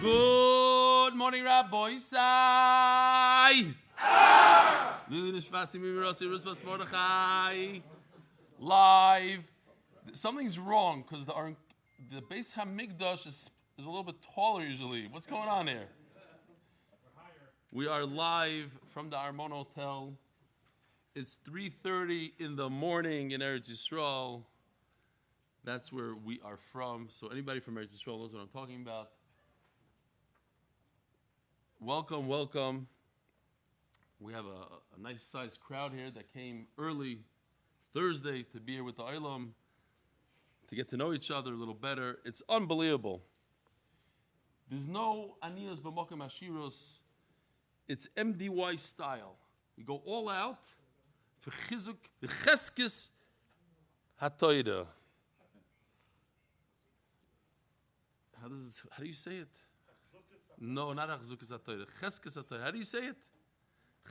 Good morning, Rabbi Sai. Live. Something's wrong because the Beis Hamikdash is a little bit taller usually. What's going on here? We are live from the Armon Hotel. It's 3:30 in the morning in Eretz Yisrael. That's where we are from. So anybody from Eretz Yisrael knows what I'm talking about. Welcome, welcome. We have a nice sized crowd here that came early Thursday to be here with the Olam, to get to know each other a little better. It's unbelievable. There's no Aniyos B'Mokem Ashiros. It's MDY style. We go all out for Chizuk, the Cheskis HaTorah. How do you say it? No, not Achzukis HaTorah. Cheskis HaTorah. How do you say it?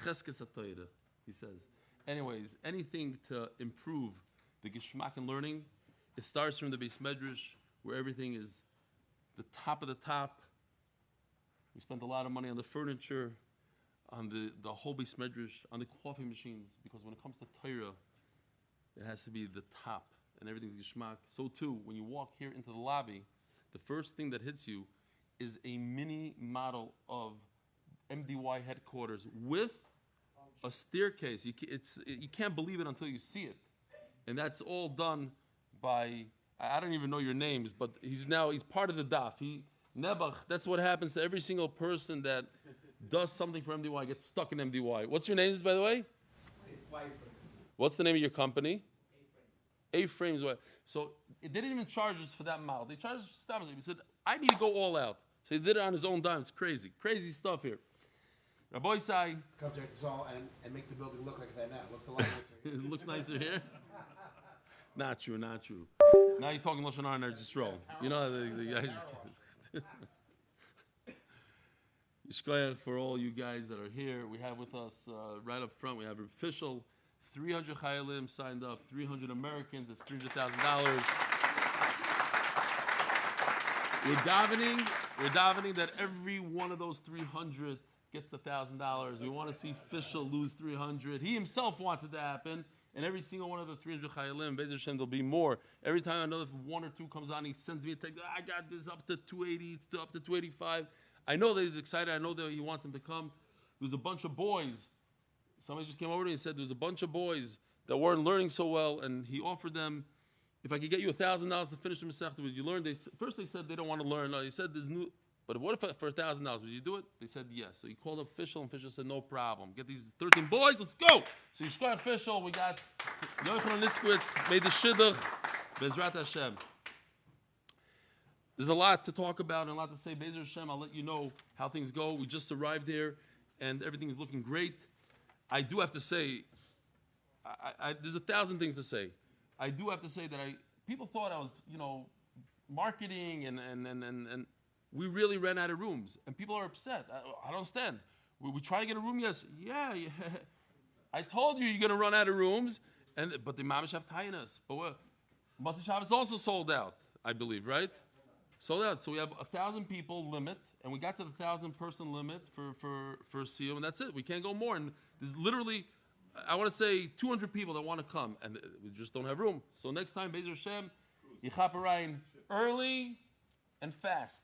Cheskis HaTorah, he says. Anyways, anything to improve the Geshmak and learning, it starts from the Beis Medrash, where everything is the top of the top. We spent a lot of money on the furniture, on the whole Beis Medrash, on the coffee machines, because when it comes to Torah, it has to be the top, and everything's Geshmak. So too, when you walk here into the lobby, the first thing that hits you is a mini model of MDY headquarters with a staircase. You can't believe it until you see it. And that's all done by, I don't even know your names, but he's part of the Daf. Nebuch, that's what happens to every single person that does something for MDY, gets stuck in MDY. What's your names, by the way? What's the name of your company? A-Frames. So they didn't even charge us for that model. They charged us for He said, I need to go all out. So he did it on his own dime. It's crazy. Crazy stuff here. Rabbi Sai. Come to Eretz and make the building look like that now. It looks a lot nicer here. It looks nicer here? Not true, not true. Now you're talking Lashon Hara and Eretz Yisrael. You know, the guys. Yishkoyach for all you guys that are here. We have with us, right up front, we have official 300 Chayalim signed up, 300 Americans, that's $300,000. We're davening that every one of those 300 gets the $1,000. We want to see Fishel lose 300. He himself wants it to happen. And every single one of the 300 Chayalim, Be'ez Hashem, there'll be more. Every time I know if one or two comes on, he sends me a text, I got this up to 280, it's up to 285. I know that he's excited. I know that he wants them to come. There's a bunch of boys. Somebody just came over to me and said there's a bunch of boys that weren't learning so well, and he offered them, if I could get you $1,000 to finish the Masechta, would you learn? First they said they don't want to learn. No, he said there's new, but what if for $1,000, would you do it? They said yes. So he called up Fishel, and Fishel said no problem. Get these 13 boys, let's go. So Yishkoyach Fishel, we got Yochanan Nitzkowitz, made the Shidduch, Bezrat Hashem. There's a lot to talk about and a lot to say. Be'ez Hashem, I'll let you know how things go. We just arrived here, and everything is looking great. I do have to say, there's 1,000 things to say. I do have to say that people thought I was, marketing and we really ran out of rooms. And people are upset. I don't understand. We try to get a room, yes. Yeah. I told you you're going to run out of rooms, but the mamish have tainas. But Matzah Shabbos also sold out, I believe, right? Sold out. So we have 1,000 people limit, and we got to the 1,000 person limit for Siyum, and that's it. We can't go more. And there's literally, I want to say 200 people that want to come, and we just don't have room. So next time, Be'ez Hashem, Yichaparayin early and fast.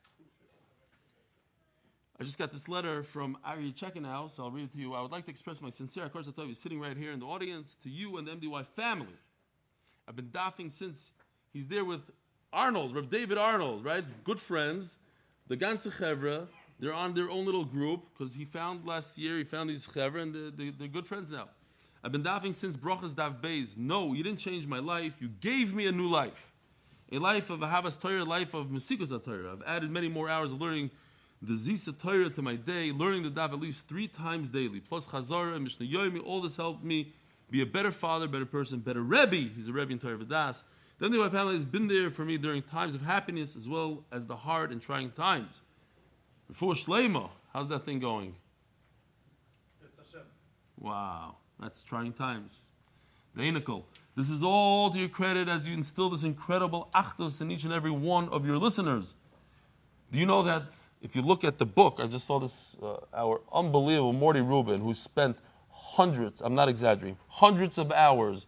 I just got this letter from Ari Checkenhouse, so I'll read it to you. I would like to express my sincere Akarsa sitting right here in the audience to you and the MDY family. I've been daffing since he's there with Arnold, Reb David Arnold, right? Good friends. The Ganze Chevra, they're on their own little group because he found these Chevra, and they're good friends now. I've been davening since Brachas Daf Beis. No, you didn't change my life. You gave me a new life. A life of Ahavas Torah, a life of Mesikus Torah. I've added many more hours of learning the Zisa Torah to my day, learning the Daf at least 3 times daily. Plus Chazara and Mishnah Yomi, all this helped me be a better father, better person, better Rebbe. He's a Rebbe in Torah V'das. The MDY family has been there for me during times of happiness as well as the hard and trying times. Before Sheleyma, how's that thing going? It's Hashem. Wow. That's trying times. The Einikel. This is all to your credit as you instill this incredible achdus in each and every one of your listeners. Do you know that if you look at the book, I just saw this, our unbelievable Morty Rubin, who spent hundreds, I'm not exaggerating, hundreds of hours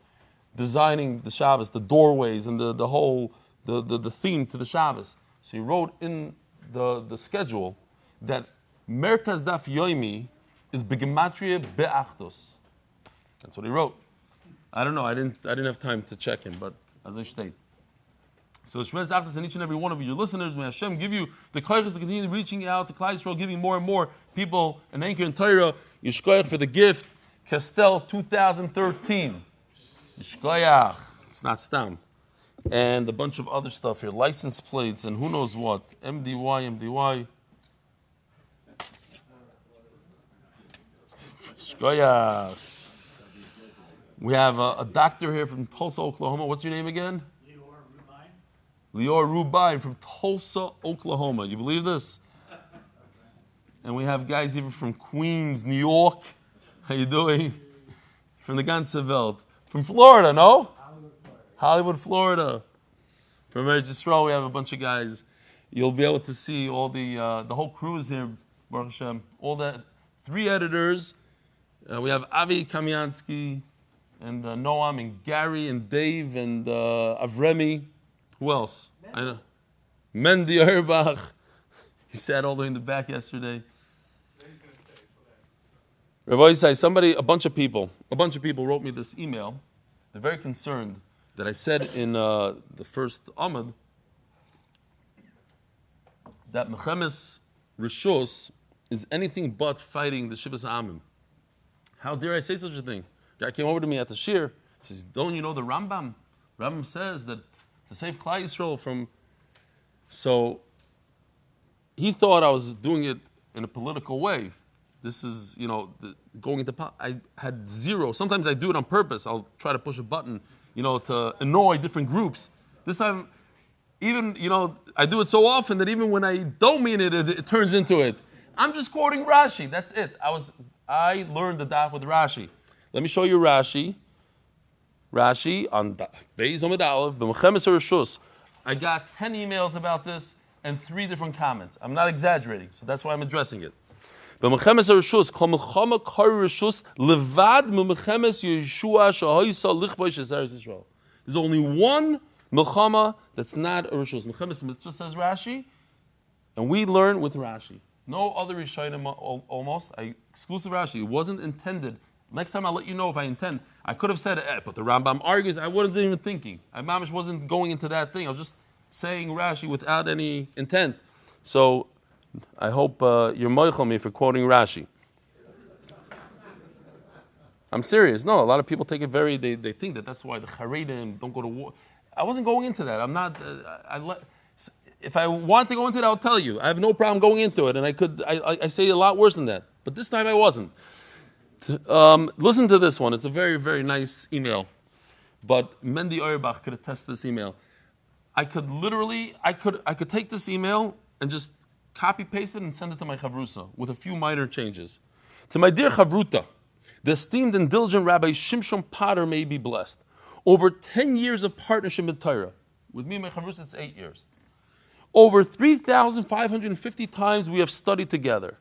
designing the Shabbos, the doorways, and the whole, the theme to the Shabbos. So he wrote in the schedule that Merkaz Daf Yomi is begematria be'achdos. That's what he wrote. I don't know, I didn't have time to check him, but as I state. So Shemez Achdas and each and every one of your listeners, may Hashem give you the koyches to continue reaching out to Klal Yisrael, giving more and more people an anchor in Torah. Yishkoyach for the gift, Castel 2013. Yishkoyach, it's not stam. And a bunch of other stuff here, license plates and who knows what, MDY. Yishkoyach. We have a doctor here from Tulsa, Oklahoma. What's your name again? Lior Rubin from Tulsa, Oklahoma. You believe this? And we have guys even from Queens, New York. How you doing? From the ganze Welt. From Florida, no? Hollywood, Florida. From Eretz Yisrael, we have a bunch of guys. You'll be able to see all the whole crew is here, Baruch Hashem. All that. 3 editors. We have Avi Kamiansky, and Noam, and Gary, and Dave, and Avremi. Who else? I know. Mendy Erbach. He sat all the way in the back yesterday. Rabbi Yisai, a bunch of people wrote me this email. They're very concerned that I said in the first Amud that Mechemes Rishus is anything but fighting the Shivas Amim. How dare I say such a thing? A guy came over to me at the shir. He says, don't you know the Rambam? Rambam says that to save Klal Yisrael from... So he thought I was doing it in a political way. This is, going into... I had zero. Sometimes I do it on purpose. I'll try to push a button, to annoy different groups. This time, even, I do it so often that even when I don't mean it, it turns into it. I'm just quoting Rashi. That's it. I learned the daf with Rashi. Let me show you Rashi. Rashi on Beis Amud Aleph, b'Mechemes Rishus. I got 10 emails about this and 3 different comments. I'm not exaggerating, so that's why I'm addressing it. B'Mechemes Rishus, kol Nechama kar Rishus levad b'Mechemes Yeshua shahoysa lichboy shezaris Yisrael. There's only one Nechama that's not a Rishus. Mechemes Mitzvah says Rashi, and we learn with Rashi. No other Rishonim almost. Exclusive Rashi. It wasn't intended. Next time I'll let you know if I intend. I could have said, but the Rambam argues. I wasn't even thinking. I mamish wasn't going into that thing. I was just saying Rashi without any intent. So I hope you're moichel me for quoting Rashi. I'm serious. No, a lot of people take it they think that that's why the Haredim don't go to war. I wasn't going into that. I'm not, if I want to go into it, I'll tell you. I have no problem going into it, and I say a lot worse than that. But this time I wasn't. Listen to this one. It's a very, very nice email. But Mendy Auerbach could attest to this email. I could take this email and just copy paste it and send it to my chavrusa with a few minor changes. To my dear chavruta, the esteemed and diligent Rabbi Shimshon Potter may be blessed. Over 10 years of partnership in Torah. With me and my chavrusa, it's 8 years. Over 3,550 times we have studied together.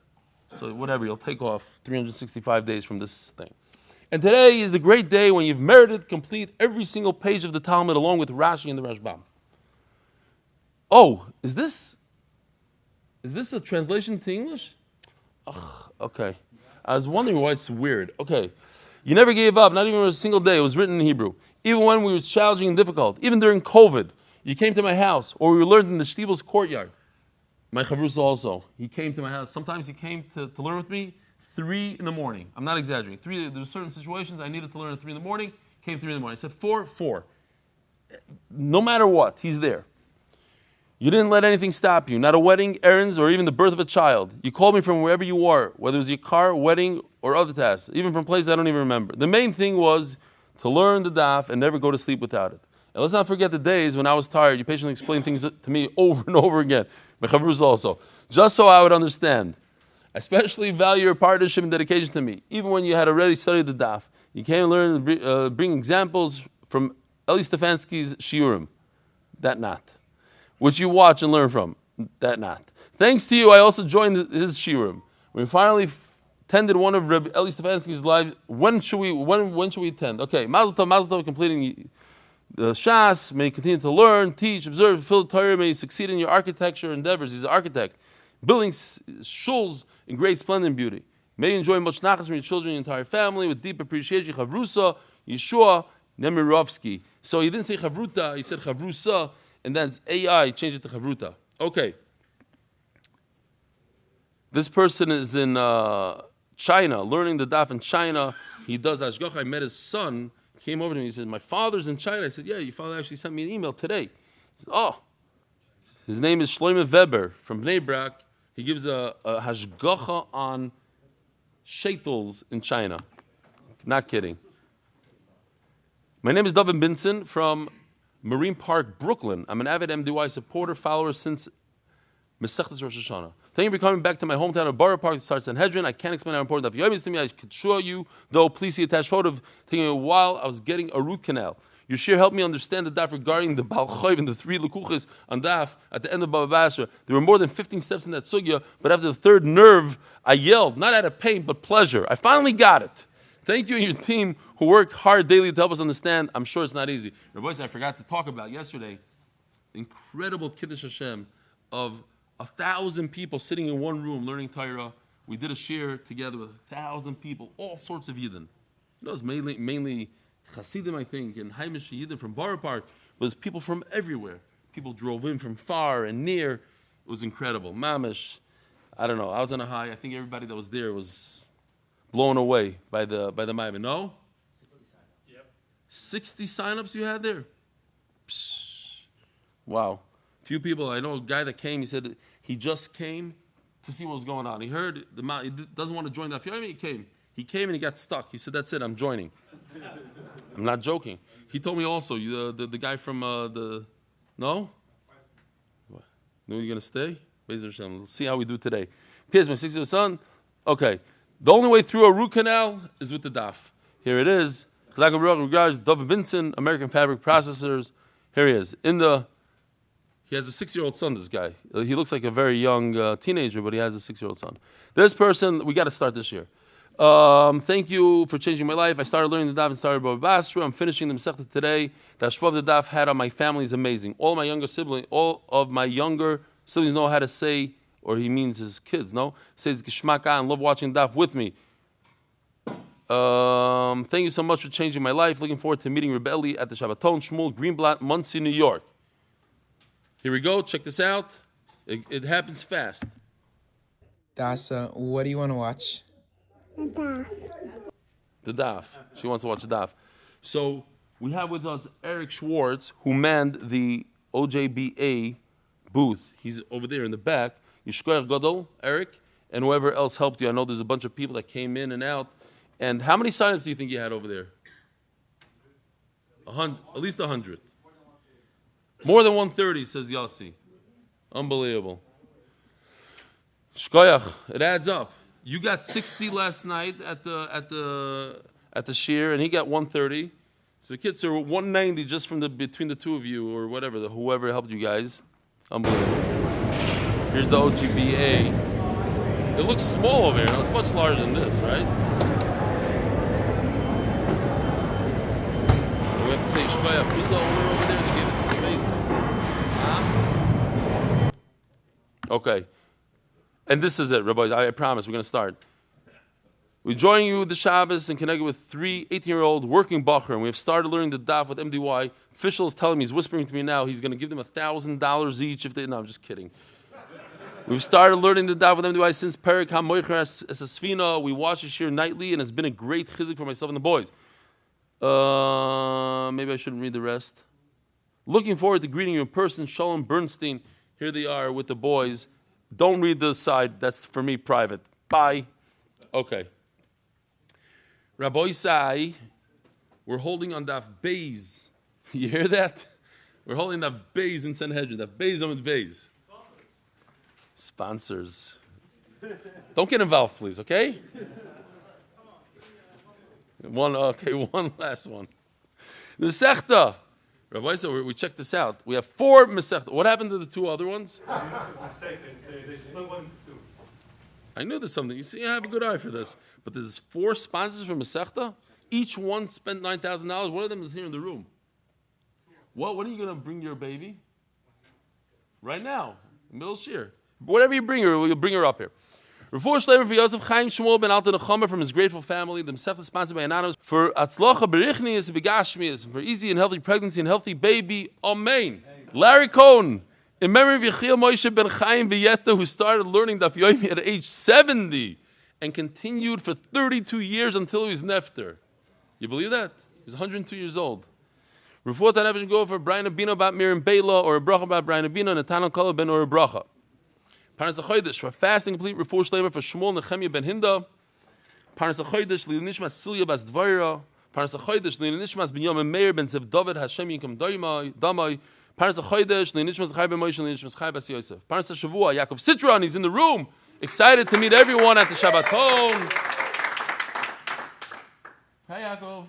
So whatever, you'll take off 365 days from this thing. And today is the great day when you've merited complete every single page of the Talmud along with Rashi and the Rashbam. Oh, is this a translation to English? Okay. I was wondering why it's weird. Okay. You never gave up, not even a single day. It was written in Hebrew. Even when we were challenging and difficult, even during COVID, you came to my house, or we learned in the Shtibel's courtyard. My chavrusa also. He came to my house. Sometimes he came to learn with me 3 in the morning. I'm not exaggerating. There were certain situations I needed to learn at 3 in the morning. Came 3 in the morning. I said 4. No matter what, he's there. You didn't let anything stop you. Not a wedding, errands, or even the birth of a child. You called me from wherever you are, whether it was your car, wedding, or other tasks. Even from places I don't even remember. The main thing was to learn the daf and never go to sleep without it. And let's not forget the days when I was tired. You patiently explained things to me over and over again. My chavrus also. Just so I would understand. I especially value your partnership and dedication to me. Even when you had already studied the daf. You came and learned and bring examples from Eli Stefansky's shiurim. That not. Which you watch and learn from. That not. Thanks to you, I also joined his shiurim. We finally attended one of Rabbi Eli Stefansky's lives. When should we attend? Okay, Mazel Tov, completing the Shas. May you continue to learn, teach, observe, fulfill the Torah. May you succeed in your architecture endeavors. He's an architect, building shuls in great splendor and beauty. May you enjoy much nachas from your children and your entire family with deep appreciation. Chavrusa, Yeshua, Nemirovsky. So he didn't say Chavruta, he said Chavrusa, and then AI changed it to Chavruta. Okay. This person is in China, learning the daf in China. He does Ashgach. I met his son. He came over to me. He said, my father's in China. I said, yeah, your father actually sent me an email today. He said, oh. His name is Shelaima Weber from Bnei Brak. He gives a hashgacha on shaitels in China. Not kidding. My name is David Binson from Marine Park, Brooklyn. I'm an avid MDY supporter, follower since Masechtas Rosh Hashanah. Thank you for coming back to my hometown of Borough Park to start Sanhedrin. I can't explain how important Daf Yomi is to me. I could show you, though. Please see attached photo of taking a while. I was getting a root canal. Your share helped me understand the daf regarding the Baal Chayv and the 3 lukuchas on daf at the end of Baba Basra. There were more than 15 steps in that sugya, but after the third nerve, I yelled, not out of pain, but pleasure. I finally got it. Thank you and your team who work hard daily to help us understand. I'm sure it's not easy. Rabbi, I forgot to talk about yesterday, incredible Kiddush Hashem of 1,000 people sitting in one room learning Torah. We did a shir together with 1,000 people, all sorts of Yidden. It was mainly Hasidim, I think, and Haimish Yidden from Borough Park. But there's people from everywhere. People drove in from far and near. It was incredible. Mamish, I don't know. I was on a high. I think everybody that was there was blown away by the Maimon. No? 60 signups you had there? Psh, wow. Few people. I know a guy that came. He said he just came to see what was going on. He heard he doesn't want to join Daf Yomi. He came and he got stuck. He said, "That's it. I'm joining." I'm not joking. He told me also the guy from the no. What? No, you're gonna stay. Let's see how we do today. Here's my 6-year-old son. Okay. The only way through a root canal is with the daf. Here it is. Regards David Binson, American Fabric Processors. Here he is. He has a 6-year-old son, this guy. He looks like a very young teenager, but he has a 6-year-old son. This person, we got to start this year. Thank you for changing my life. I started learning the daf and started Baba Basra. I'm finishing the Masechta today. The Ashpav the daf had on my family is amazing. All of my younger siblings know how to say, or he means his kids, no? Say it's Geshmaka and love watching daf with me. Thank you so much for changing my life. Looking forward to meeting Rebelli at the Shabbaton Shmuel Greenblatt, Muncie, New York. Here we go. Check this out. It happens fast. Dasa, what do you want to watch? The daf. She wants to watch the daf. So we have with us Eric Schwartz, who manned the OJBA booth. He's over there in the back. Yishkoyach Gadol, Eric, and whoever else helped you. I know there's a bunch of people that came in and out. And how many signups do you think you had over there? 100, at least 100. More than 130, says Yossi. Unbelievable. Shkoyach, it adds up. You got 60 last night at the shir, and he got 130. So the kids are 190 just from between the two of you, or whatever, whoever helped you guys. Unbelievable. Here's the OGBA. It looks small over here. Now, it's much larger than this, right? We have to say Shkoyach. Who's the owner over there that gave us the space? Huh? Okay. And this is it, Rabbi. I promise we're going to start. We're joining you with the Shabbos and connected with 3 18-year-old working bacher, and we have started learning the daf with MDY. Officials telling me, he's whispering to me now, he's going to give them $1,000 each if they. No, I'm just kidding. We've started learning the daf with MDY since Perik HaMoicher as a Sfina. We watch this year nightly, and it's been a great chizik for myself and the boys. Maybe I shouldn't read the rest. Looking forward to greeting you in person. Shalom Bernstein. Here they are with the boys. Don't read the side. That's for me private. Bye. Okay. Rabbi Isai, we're holding on Daf Beis. You hear that? We're holding Daf Beis in Sanhedrin. Daf Beis Amud Beis. Sponsors. Don't get involved, please, okay? One last one. The Sechta. Rabbi, so we checked this out. We have 4 Masechta. What happened to the 2 other ones? They split one into 2. I knew there's something. You see, I have a good eye for this. But there's 4 sponsors from Masechta. Each one spent $9,000. One of them is here in the room. When are you going to bring your baby? Right now, middle shear. Whatever you bring her, we'll bring her up here. Refuah Shelaima for Yosef Chaim Shmuel Ben Alte Nechama from his grateful family. The Masechta sponsored by Anonymous for Atzlacha Berichniyas Begashmiyas, for easy and healthy pregnancy and healthy baby. Amen. Larry Cohn, in memory of Yechiel Moshe Ben Chaim who started learning Daf Yomi at age 70 and continued for 32 years until he was nifter. You believe that? He was 102 years old. Refuat hanefesh go for Breina Bina about Miriam baila or a bracha about Breina Bina, Netanel Kalev ben or a bracha. Parnas HaChodesh for fasting complete Refuah Shelaima for Shmuel Nechemia ben Hinda. Parnas HaChodesh Nishmas Silya bas Dvora. Parnas HaChodesh Nishmas Miriam ben Zev David Hashem Yinkam Damai. Parnas HaChodesh Nishmas Chai ben Moshe Nishmas Chai bas Yosef. Parnas HaShavua Yaakov Citron, he's in the room, excited to meet everyone at the Shabbaton. Hi Yaakov.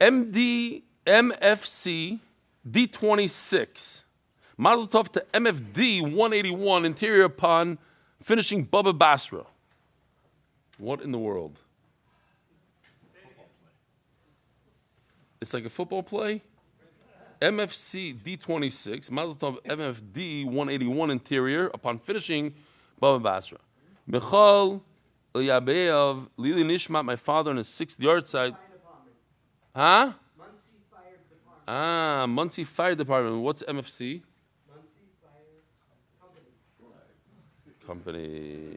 MFC D26. Mazel tov to MFD 181 interior upon finishing Baba Basra. What in the world? It's like a football play? MFC D26. Mazel tov MFD 181 interior upon finishing Baba Basra. Michal Eliabeav Lili Nishmat, my father on his 6th yard side. Huh? Muncie Fire Department. What's MFC? Muncie Fire Company.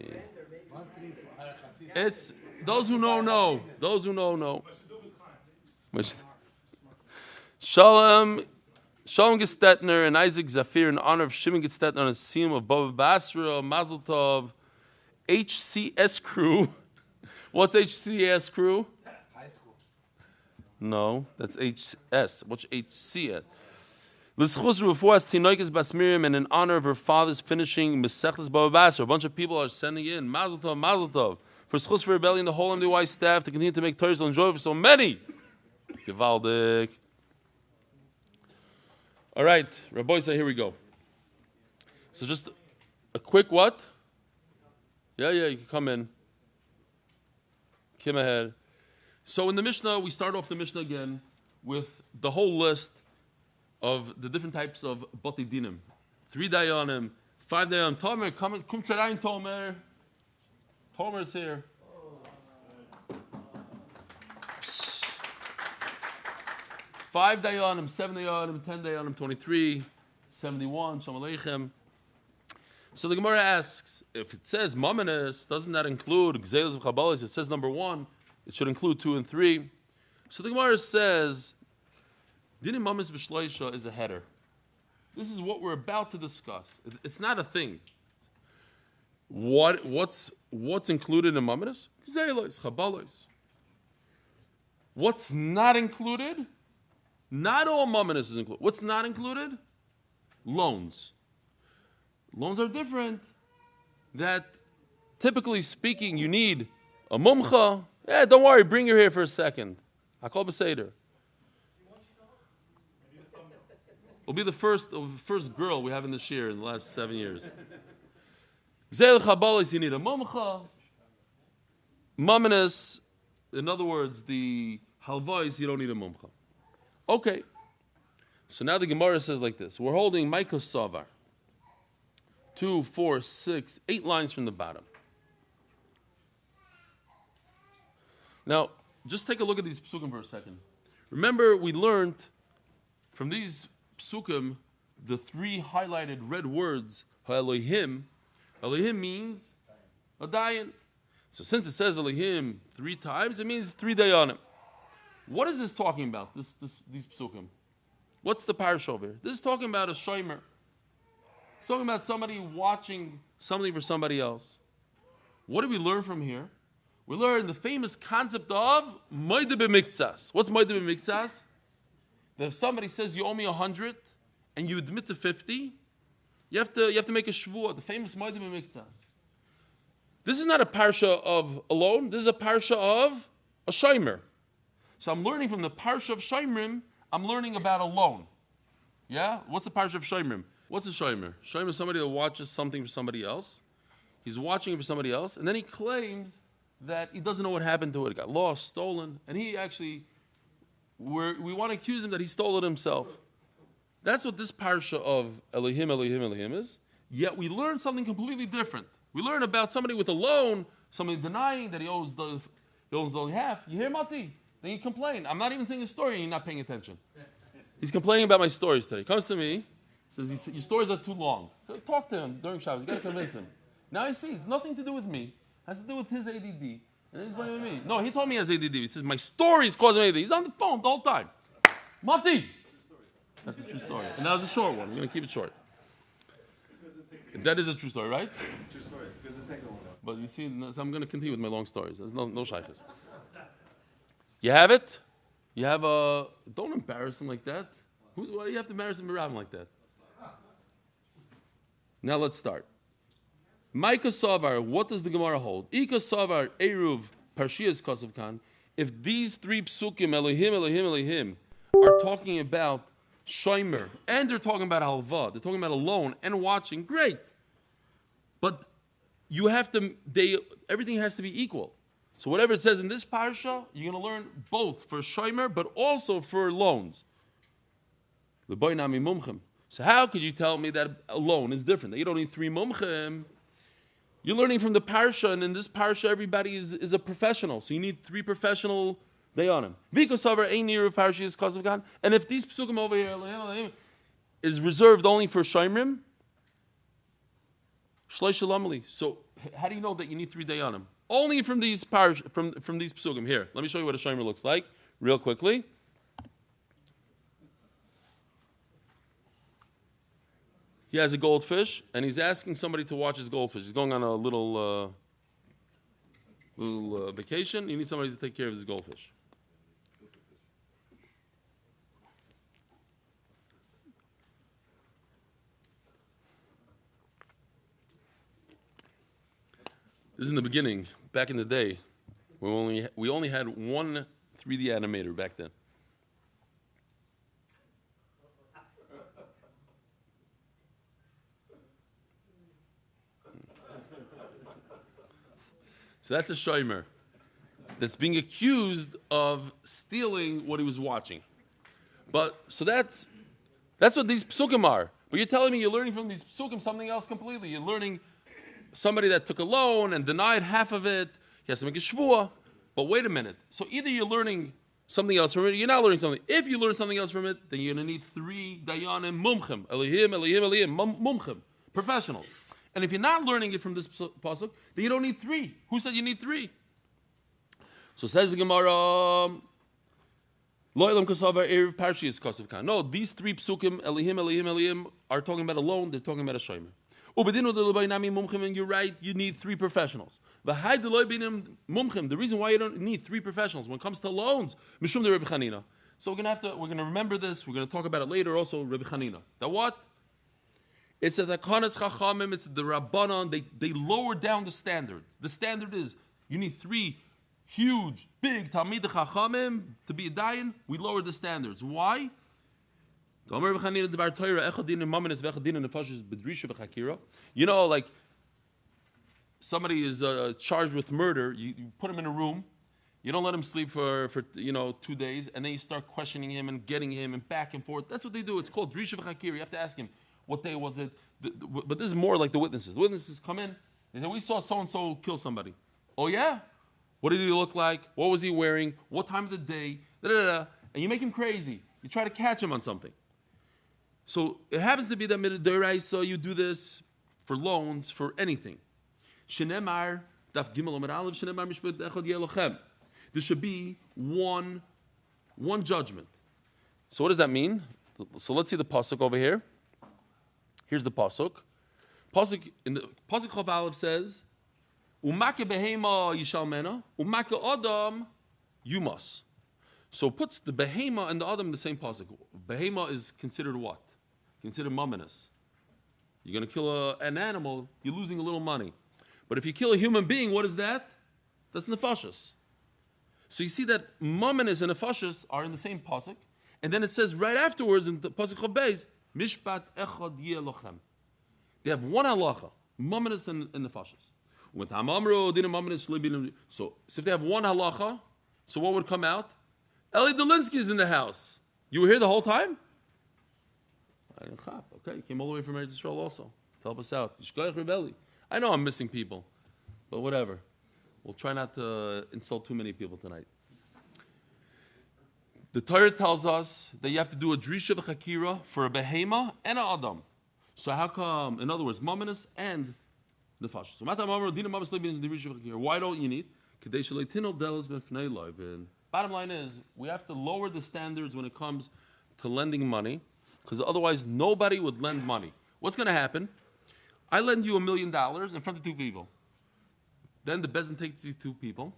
It's those who know. Those who know. Shalom Gestetner and Isaac Zafir in honor of Shimon Gestetner on a scene of Baba Basra, Mazel Tov, HCS crew. What's HCS crew? No, that's HS. What's HCS? L'schus Refuat Tinoikes Bas Miriam, and in honor of her father's finishing Mesechtes Baba Basra. A bunch of people are sending in Mazel Tov, Mazel Tov. For schus for rebellion, the whole MDY staff to continue to make Torah and joy for so many. Gewaldig. All right, Rabbi say, here we go. So just a quick what? Yeah, you can come in. Kim ahead. So in the Mishnah, we start off the Mishnah again with the whole list of the different types of bati dinim. 3 dayanim, 5 dayanim. Tomer, come tzarayin, Tomer. Tomer's here. 5 dayanim, 7 dayanim, 10 dayanim, 23, 71, Shalom Aleichem. So the Gemara asks, if it says mamanis, doesn't that include gzelas of chabalas? It says number 1. It should include 2 and 3. So the Gemara says, Dinim Mamis B'Shloisha is a header. This is what we're about to discuss. It's not a thing. What's included in Mamanis? Gzelos, Chabalos. What's not included? Not all Mamanis is included. What's not included? Loans. Loans are different. That, typically speaking, you need a mumcha. Yeah, don't worry, bring her here for a second. Hakol b'seder. Will be the first girl we have in the shir in the last 7 years. Gzeil chabalis, you need a mumcha. Mamanis, in other words, the halvais, you don't need a mumcha. Okay. So now the Gemara says like this. We're holding Michael Savar. 2, 4, 6, 8 lines from the bottom. Now, just take a look at these psukim for a second. Remember, we learned from these psukim the 3 highlighted red words, ha'elohim. Elohim means a dayan. So since it says Elohim 3 times, it means 3 dayanim. What is this talking about, these psukim? What's the parasha over here? This is talking about a shomer. It's talking about somebody watching something for somebody else. What do we learn from here? We learn the famous concept of moide b'miktsas. What's moide b'miktsas? That if somebody says you owe me 100 and you admit to 50, you have to make a shvuah. The famous moide b'miktsas. This is not a parsha of alone. This is a parsha of a shomer. So I'm learning from the parsha of Shomrim, I'm learning about a loan. Yeah? What's the parsha of Shomrim? What's a shomer? Shomer is somebody that watches something for somebody else. He's watching it for somebody else, and then he claims that he doesn't know what happened to it. It got lost, stolen, and he actually, we want to accuse him that he stole it himself. That's what this parsha of Elohim, Elohim, Elohim is. Yet we learn something completely different. We learn about somebody with a loan, somebody denying that he owes only half. You hear, Mati? Then you complain. I'm not even saying a story and you're not paying attention. He's complaining about my stories today. He comes to me, says, your stories are too long. So talk to him during Shabbos. You got to convince him. Now I see, it's nothing to do with me. It has to do with his ADD. And he's blaming me. No, he told me he has ADD. He says, my story is causing ADD. He's on the phone the whole time. Mati! That's a true story. And that was a short one. I'm going to keep it short. That is a true story, right? True story. It's good to think of one. But you see, so I'm going to continue with my long stories. There's no shaykhs. You have it? You have a... Don't embarrass him like that. Why do you have to embarrass him around like that? Now let's start. Maika Savar, what does the Gemara hold? Ika Savar, Eruv, Parshiyas Kosav Khan. If these three psukim, Elohim, Elohim, Elohim, are talking about Shomer, and they're talking about Halva, they're talking about a loan and watching, great. But you have to, everything has to be equal. So whatever it says in this parsha, you're going to learn both for Shomer, but also for loans. So how could you tell me that a loan is different? That you don't need three mumchim. You're learning from the parsha, and in this parsha, everybody is a professional. So you need three professional dayanim. And if these psukim over here is reserved only for Shomrim, so how do you know that you need three dayanim? Only from these from these psukim. Here, let me show you what a Shomer looks like real quickly. He has a goldfish, and he's asking somebody to watch his goldfish. He's going on a little vacation. He needs somebody to take care of his goldfish. This is in the beginning, back in the day. We only had one 3D animator back then. So that's a shomer that's being accused of stealing what he was watching. But so that's what these psukim are. But you're telling me you're learning from these psukim something else completely. You're learning somebody that took a loan and denied half of it. He has to make a shvuah. But wait a minute. So either you're learning something else from it, or you're not learning something. If you learn something else from it, then you're going to need three dayanim mumchim. Elohim, Elohim, Elohim, mumchim. Professionals. And if you're not learning it from this pasuk, then you don't need three. Who said you need three? So says the Gemara, Lo'elam kasavar erev parshiyas kosav kan. No, these three psukim, Elohim, Elohim, Elohim, are talking about a loan, they're talking about a shomer. And you're right, you need three professionals. The reason why you don't need three professionals when it comes to loans, mishum de Rebbe Chanina. So we're gonna remember this, we're gonna talk about it later also, Rebbe Chanina. That what? It's at the Kanas Chachamim, it's the Rabbanon, they lower down the standard. The standard is, you need three huge, big Talmid Chachamim to be a dayan. We lowered the standards. Why? You know, like, somebody is charged with murder, you put him in a room, you don't let him sleep for 2 days, and then you start questioning him and getting him and back and forth. That's what they do. It's called Drisha v'chakira. You have to ask him, what day was it? But this is more like the witnesses. The witnesses come in, and say, we saw so-and-so kill somebody. Oh yeah? What did he look like? What was he wearing? What time of the day? And you make him crazy. You try to catch him on something. So it happens to be that midiraisa, you do this for loans, for anything. Shenemar, Daf Gimel Amud Aleph, Shenemar Mishpat Echad Yelochem. There should be one judgment. So what does that mean? So let's see the pasuk over here. Here's the pasuk. In the pasuk Chav Aleph says, "Umake behema yishal mena, umake adam yumas." So it puts the behema and the adam in the same pasuk. Behema is considered what? Considered mominous. You're going to kill an animal, you're losing a little money. But if you kill a human being, what is that? That's nefashos. So you see that mamanis and nefashis are in the same pasuk, and then it says right afterwards in the pasuk Chabez, mishpat echad yeh lochem. They have one halacha, mamanis and nefashis. So if they have one halacha, so what would come out? Eli Dolinsky is in the house. You were here the whole time? I didn't chap. Okay, you came all the way from Eretz Yisrael also to help us out. I know I'm missing people, but whatever. We'll try not to insult too many people tonight. The Torah tells us that you have to do a drisha v'chakira for a behema and an adam. So how come, in other words, mamanis and nefashis? So why don't you need? Bottom line is, we have to lower the standards when it comes to lending money, because otherwise nobody would lend money. What's going to happen? I lend you $1 million in front of two people. Then the bezin takes these two people,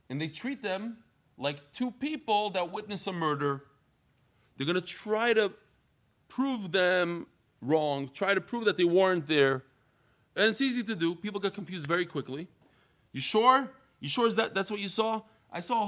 and they treat them like two people that witness a murder. They're going to try to prove them wrong, try to prove that they weren't there. And it's easy to do. People get confused very quickly. You sure? You sure that's what you saw? I saw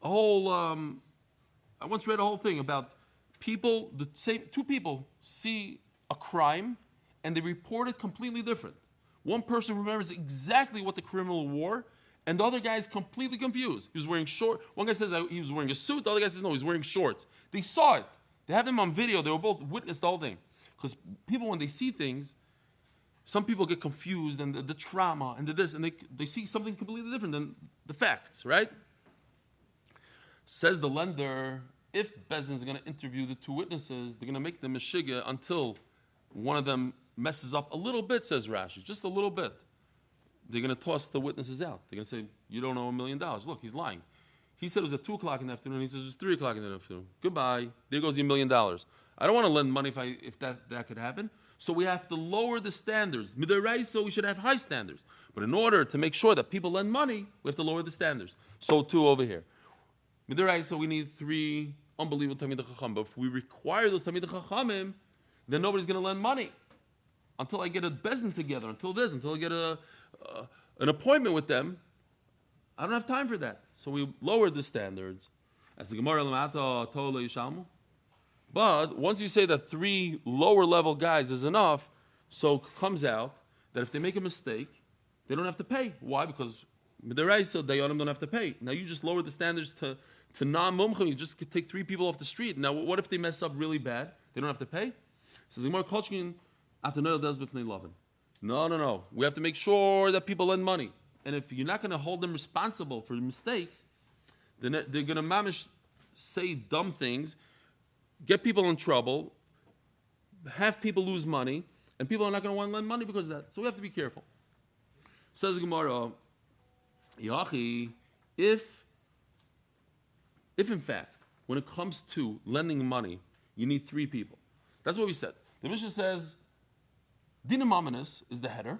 I once read a whole thing about people, the same two people see a crime and they report it completely different. One person remembers exactly what the criminal wore, and the other guy is completely confused. He was wearing short. One guy says he was wearing a suit. The other guy says no, he's wearing shorts. They saw it. They have them on video. They were both witnessed the whole thing. Because people, when they see things, some people get confused and the trauma and the this, and they see something completely different than the facts, right? Says the lender, if Bezin is going to interview the two witnesses, they're going to make them a shiga until one of them messes up a little bit, says Rashi, just a little bit. They're going to toss the witnesses out. They're going to say, you don't know $1 million. Look, he's lying. He said it was at 2 o'clock in the afternoon. He says it was 3 o'clock in the afternoon. Goodbye. There goes your $1 million. I don't want to lend money if that could happen. So we have to lower the standards. So we should have high standards. But in order to make sure that people lend money, we have to lower the standards. So too over here. So we need 3 unbelievable Talmidei Chacham. But if we require those Talmidei Chachamim, then nobody's going to lend money. Until I get a bezin together, until I get an appointment with them, I don't have time for that. So we lowered the standards. As the Gemara Lamata Tola Yishalmu. But once you say that 3 lower level guys is enough, so it comes out that if they make a mistake, they don't have to pay. Why? Because Midaraisa, Dayanim don't have to pay. Now you just lower the standards to non-mumchim. You just could take 3 people off the street. Now what if they mess up really bad? They don't have to pay? So the Gemara Kolchkin Atanoel does b'fnei Lovin. No. We have to make sure that people lend money. And if you're not going to hold them responsible for mistakes, then they're going to mamish say dumb things, get people in trouble, have people lose money, and people are not going to want to lend money because of that. So we have to be careful. Says the Gemara, Yachi, if in fact, when it comes to lending money, you need 3 people. That's what we said. The Mishnah says, Dinam Amanis is the header.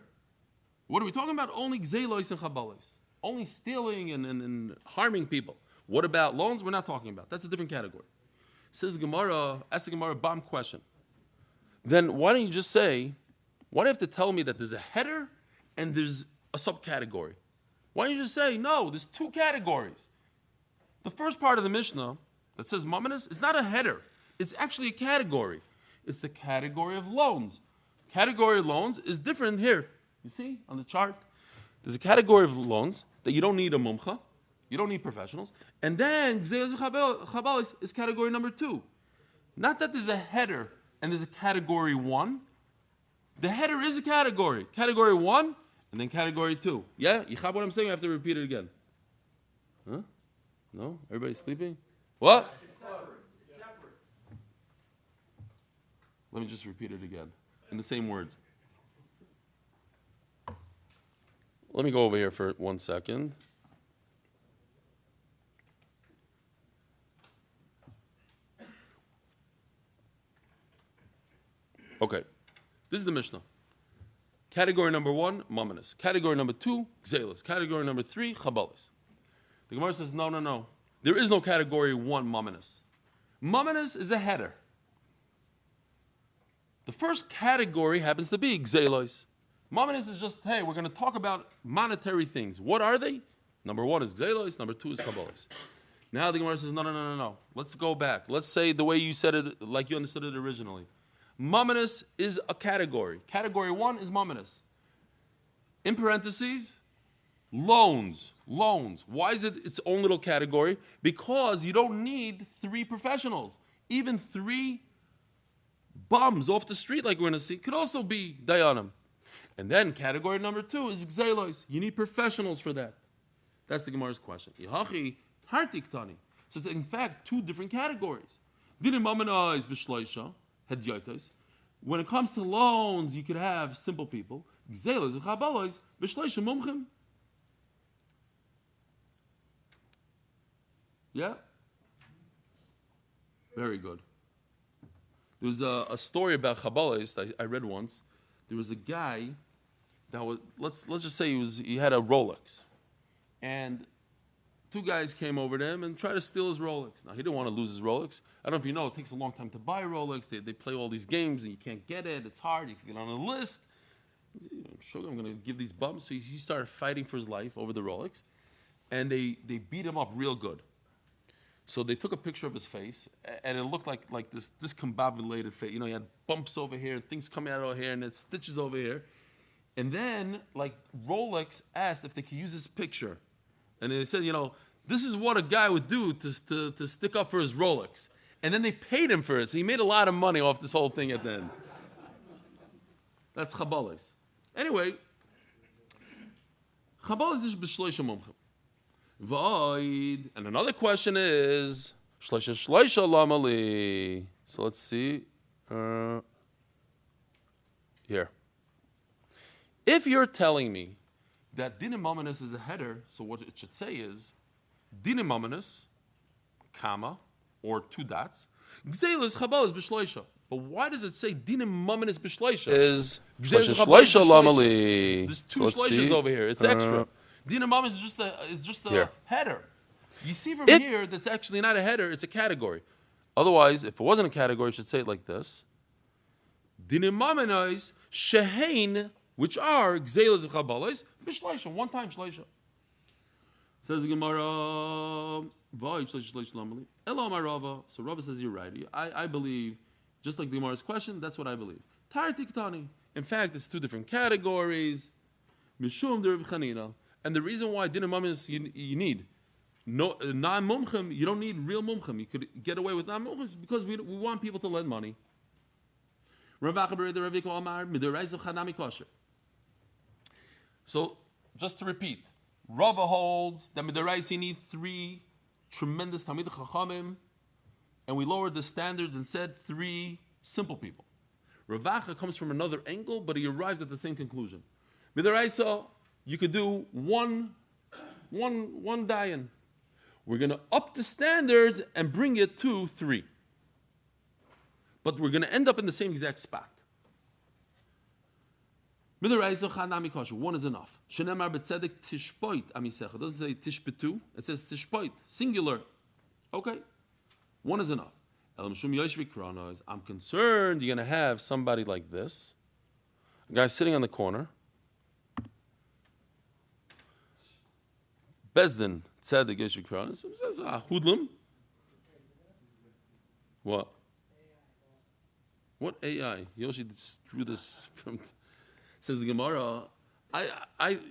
What are we talking about? Only gzelos and chabalos. Only stealing and harming people. What about loans? We're not talking about. That's a different category. Says the Gemara, ask the Gemara a bomb question. Then why don't you just say, why do you have to tell me that there's a header and there's a subcategory? Why don't you just say, no, there's 2 categories. The first part of the Mishnah that says Mamanis is not a header. It's actually a category. It's the category of loans. Category of loans is different here. You see on the chart? There's a category of loans that you don't need a mumcha, you don't need professionals, and then Gzelas is category number 2. Not that there's a header and there's a category 1. The header is a category. Category 1 and then category 2. Yeah? You have what I'm saying? I have to repeat it again. Huh? No? Everybody's sleeping? What? It's separate. Let me just repeat it again in the same words. Let me go over here for 1 second. Okay, this is the Mishnah. Category number 1, Mamanis. Category number 2, Gzelas. Category number 3, Chabalis. The Gemara says, no. There is no category 1, Mamanis. Mamanis is a header. The first category happens to be Gzelos. Mamanis is just, hey, we're going to talk about monetary things. What are they? Number one is gzelos, number two is chabolos. Now the Gemara says, no. Let's go back. Let's say the way you said it, like you understood it originally. Mamonis is a category. Category one is mamonis. In parentheses, loans. Why is it its own little category? Because you don't need 3 professionals. Even 3 bums off the street, like we're going to see, could also be dayanim. And then category number 2 is gzelos. You need professionals for that. That's the Gemara's question. Yahachi hartiktani. So it's in fact 2 different categories. Dinim mamonais b'shloisha hedyotos. When it comes to loans, you could have simple people. Gzelos and chabolos b'shloisha mumchim. Yeah? Very good. There was a story about chabolos I read once. There was a guy that was, let's just say he had a Rolex. And 2 guys came over to him and tried to steal his Rolex. Now, he didn't want to lose his Rolex. I don't know if you know, it takes a long time to buy a Rolex. They play all these games and you can't get it. It's hard. You can get on a list. I'm going to give these bums. So he started fighting for his life over the Rolex. And they beat him up real good. So they took a picture of his face, and it looked like this discombobulated face. You know, he had bumps over here, and things coming out over here, and it's stitches over here. And then, Rolex asked if they could use this picture. And they said, this is what a guy would do to stick up for his Rolex. And then they paid him for it, so he made a lot of money off this whole thing at the end. That's chabolos. Anyway, chabolos is b'shloisha mumchim. Void. And another question is shloisha lamali. So let's see. Here. If you're telling me that dinim mamonis is a header, so what it should say is dinim mamonis, comma, or 2 dots, gzelos chabolos b'shloisha. But why does it say dinim mamonis b'shloisha? Is shloisha lamali. There's 2 shloishas over here. It's extra. Dinim mamonis is just a header. You see from here that's actually not a header, it's a category. Otherwise, if it wasn't a category, it should say it like this. Dinim mamonis shehein, which are gzelos and chabolos, b'shloisha, 1 time shloisha. Says the Gemara, v'ay shloisha lamali. Elo amar Rava. So Rava says you're right. I believe, just like the Gemara's question, that's what I believe. Tar tiktani. In fact, it's 2 different categories. Mishum de Reb Chanina. And the reason why dinim mamonis you need non-mumchim, you don't need real mumchim. You could get away with non-mumchim because we want people to lend money. So, just to repeat, Rava holds that midaraisa you need 3 tremendous Talmidei Chachamim, and we lowered the standards and said 3 simple people. Ravacha comes from another angle, but he arrives at the same conclusion. Midaraisa, you could do one dayan. We're going to up the standards and bring it to 3. But we're going to end up in the same exact spot. One is enough. It doesn't say tishpetu, it says tishpoit, singular. Okay, 1 is enough. I'm concerned you're going to have somebody like this. A guy sitting on the corner. Bezdin tzedek yesh v'kranos. Says hudlim. What? What AI? Yoshi drew this from. Says the Gemara.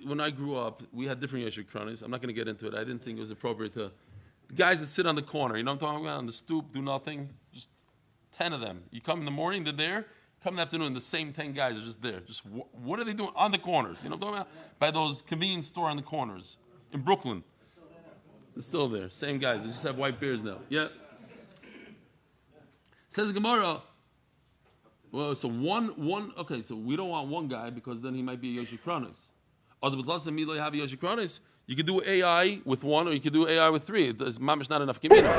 When I grew up, we had different yesh v'kranos. I'm not going to get into it. I didn't think it was appropriate to. The guys that sit on the corner, you know what I'm talking about? On the stoop, do nothing. Just 10 of them. You come in the morning, they're there. Come in the afternoon, the same 10 guys are just there. Just what are they doing on the corners? You know what I'm talking about? By those convenience store on the corners. In Brooklyn. They're still there. Same guys. They just have white beards now. Yeah. Says Gemara. Well, so one. Okay, so we don't want 1 guy because then he might be a Yoshi Kronos. Other but lots of me have a Yoshi Kronos. You could do AI with 1, or you could do AI with 3. There's mamish not enough Gemara.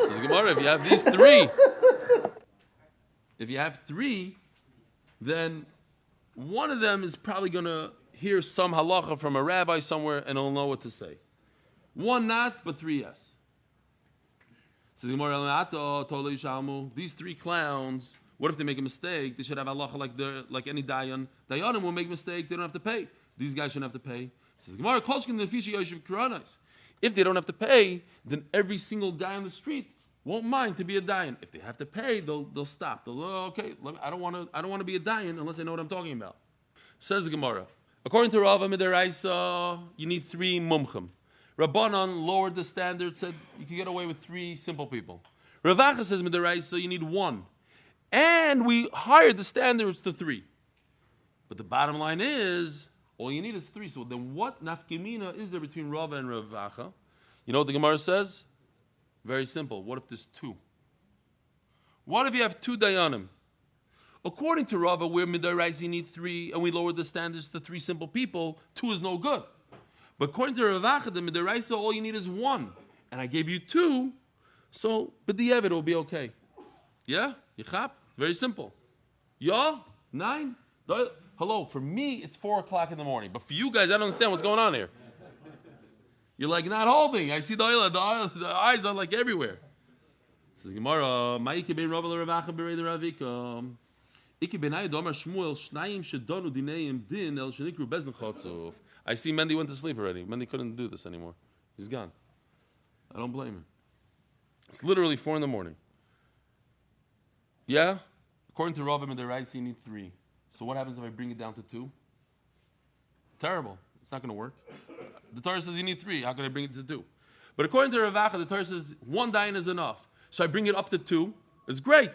Says Gemara, if you have these 3, then one of them is probably going to hear some halacha from a rabbi somewhere and he'll know what to say. 1 not, but 3 yes. Says Gemara, these three clowns, what if they make a mistake? They should have halacha like any dayan. Dayanim will make mistakes, they don't have to pay. These guys shouldn't have to pay. Says Gemara, if they don't have to pay, then every single guy on the street won't mind to be a dayan. If they have to pay, they'll stop. They'll okay, I don't want to be a dayan unless I know what I'm talking about. Says the Gemara, according to Rava Midaraisa, you need 3 mumchim. Rabbanan lowered the standard, said you can get away with 3 simple people. Ravacha says Midaraisa, you need 1. And we hired the standards to 3. But the bottom line is, all you need is 3. So then what nafkemina is there between Rava and Ravacha? You know what the Gemara says? Very simple. What if there's 2? What if you have 2 dayanim? According to Rava, we're midaraisa, you need 3, and we lowered the standards to 3 simple people, 2 is no good. But according to Ravacha, the midaraisa, all you need is 1. And I gave you 2, so b'di'evet it will be okay. Yeah? Yichap? Very simple. Yeah? 9? Hello, for me, it's 4 o'clock in the morning. But for you guys, I don't understand what's going on here. You're like not holding. I see the eyes are like everywhere. Says Gemara, Ma'ike bein Rava l'Ravacha b'rei l'Ravika. Ike benai domer Shmuel shnayim shedonu dineim din el shenikru bezn chotzov. I see Mendy went to sleep already. Mendy couldn't do this anymore. He's gone. I don't blame him. It's literally 4 in the morning. Yeah? According to Rava Midaraisa, you need 3. So what happens if I bring it down to 2? Terrible. It's not going to work. The Torah says you need 3. How can I bring it to 2? But according to Ravacha, the Torah says 1 dayan is enough. So I bring it up to 2. It's great.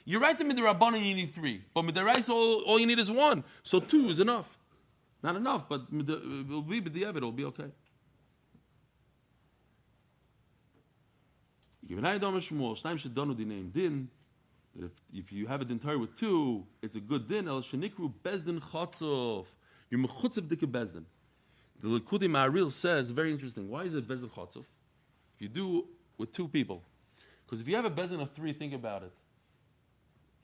You're right, the Midrabanan you need 3. But Midaraisa, all you need is 1. So 2 is enough. Not enough, but it will be b'di'evet, it will be okay. That if you have a din Torah with 2, it's a good din. El shenikru bezdin chatzov. You're mechutzav dike bezdin. The Likutei Ma'aril says, very interesting. Why is it bezdin chatzov? If you do with 2 people, because if you have a bezdin of 3, think about it.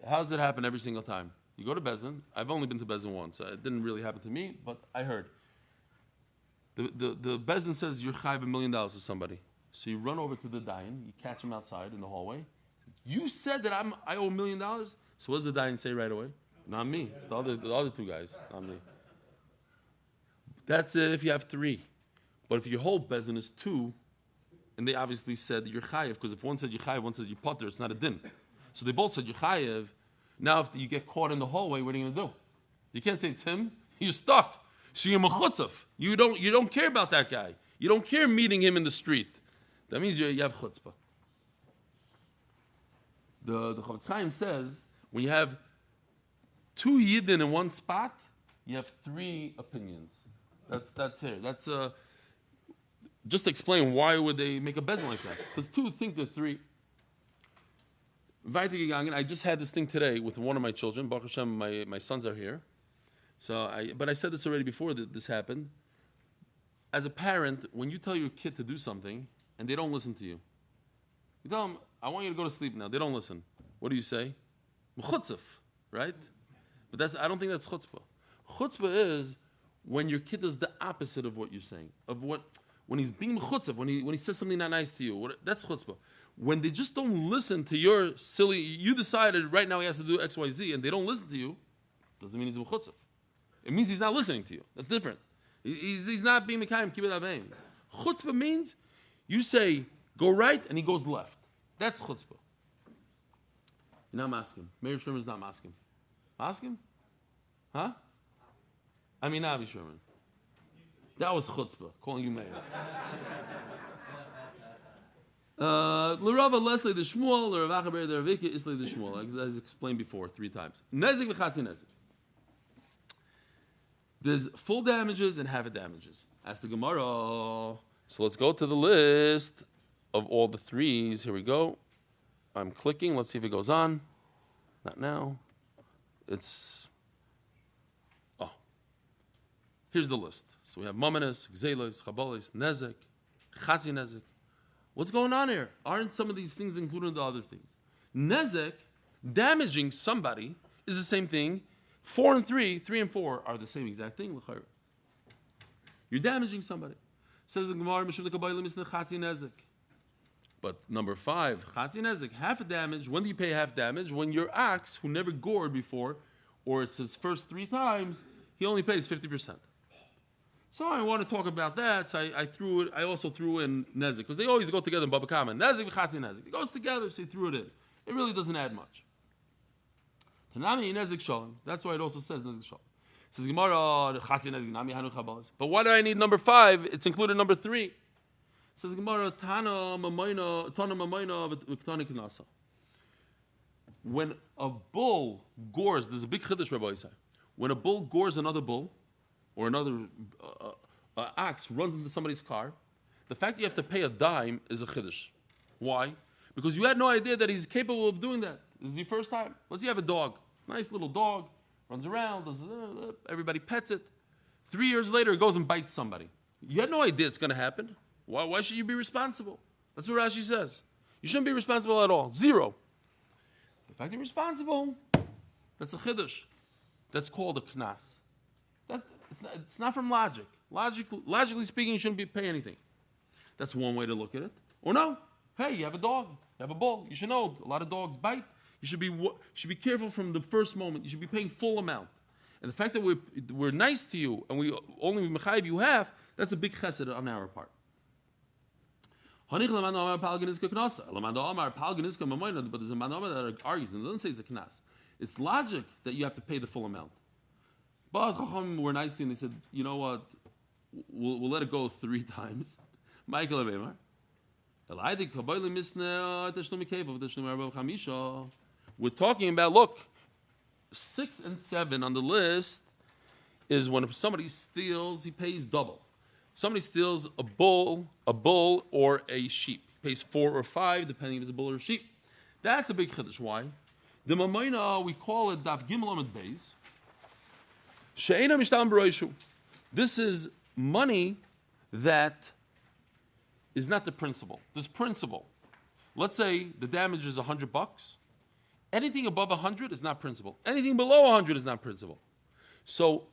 How does it happen every single time? You go to bezdin. I've only been to bezdin once. So it didn't really happen to me, but I heard. The bezdin says you're chayav $1 million to somebody. So you run over to the dayan, you catch him outside in the hallway. You said that I owe $1 million. So what does the dayan say right away? Not me. It's the other 2 guys. Not me. That's it if you have 3. But if your whole bezdin is 2, and they obviously said you're chayav, because if one said you're chayav, one said you're potter, it's not a din. So they both said you're chayav. Now if you get caught in the hallway, what are you going to do? You can't say it's him. You're stuck. So you're mechutzav. You don't care about that guy. You don't care meeting him in the street. That means you have chutzpah. The Chavetz Chaim says when you have 2 yidden in one spot, you have 3 opinions. That's here. That's just to explain why would they make a bezin like that? Because 2 think they're 3. I just had this thing today with one of my children. Baruch Hashem, my sons are here. But I said this already before that this happened. As a parent, when you tell your kid to do something and they don't listen to you, you tell them, I want you to go to sleep now. They don't listen. What do you say? Chutzpah, right? But I don't think that's chutzpah. Chutzpah is when your kid does the opposite of what you're saying. When he's being chutzpah, when he says something not nice to you. That's chutzpah. When they just don't listen to your silly, you decided right now he has to do X, Y, Z, and they don't listen to you, doesn't mean he's chutzpah. It means he's not listening to you. That's different. He's not being mekayim kibbut aveim. Chutzpah means you say go right and he goes left. That's chutzpah. You're not masking. Meir Sherman's not masking. Masking? Huh? I mean, Avi Sherman. That was chutzpah, calling you Meir. L'Rava Leslie the Shmuel, l'Ravacha Ber the Ravika, Isli the Shmuel, as explained before 3 times. Nezik v'chatzi nezik. There's full damages and half damages. Ask the Gemara. So let's go to the list of all the 3s. Here we go. I'm clicking. Let's see if it goes on. Not now. Here's the list. So we have Mominus, Gzelos, Chabolis, Nezek, Chatzi Nezek. What's going on here? Aren't some of these things included in the other things? Nezek, damaging somebody, is the same thing. 4 and 3, 3 and 4 are the same exact thing. You're damaging somebody. Says the Gemara, but But number 5, Chatzi Nezik, half a damage. When do you pay half damage? When your ox, who never gored before, or it's his first 3 times, he only pays 50%. So I want to talk about that. So I also threw in Nezik, because they always go together in Baba Kama. Nezik, Chatzi Nezik. It goes together, so you threw it in. It really doesn't add much. Tanami Nezik Shalom. That's why it also says Nezik Shalom. It says Gemara, Chatzi Nezik, Nami Hanu Chabalas. But why do I need number 5? It's included number 3. It says Gemara, Tana Mamayna V'Ktani Knasa. When a bull gores, there's a big chiddush, Rabbi Yisai. When a bull gores another bull, or another ox runs into somebody's car, the fact that you have to pay a dime is a chiddush. Why? Because you had no idea that he's capable of doing that. This is your first time. Let's say you have a dog, nice little dog, runs around, everybody pets it. 3 years later, it goes and bites somebody. You had no idea it's going to happen. Why should you be responsible? That's what Rashi says. You shouldn't be responsible at all. 0. The fact you're responsible, that's a chiddush. That's called a knas. It's not from logic. Logically speaking, you shouldn't pay anything. That's one way to look at it. Or no, hey, you have a dog, you have a bull. You should know a lot of dogs bite. You should be careful from the first moment. You should be paying full amount. And the fact that we're nice to you and we only mechayiv you have, that's a big chesed on our part. But there's a manoma that argues and doesn't say it's a knas. It's logic that you have to pay the full amount. But Chacham were nice to you and they said, you know what, we'll let it go 3 times. We're talking about, look, 6 and 7 on the list is when somebody steals, he pays double. Somebody steals a bull or a sheep. He pays 4 or 5, depending if it's a bull or a sheep. That's a big chiddush. Why? The Mamayna, we call it Daf Amud Beis. She'ena mishtam b'roishu. This is money that is not the principal. This principal. Let's say the damage is $100. Anything above 100 is not principal. Anything below 100 is not principal. So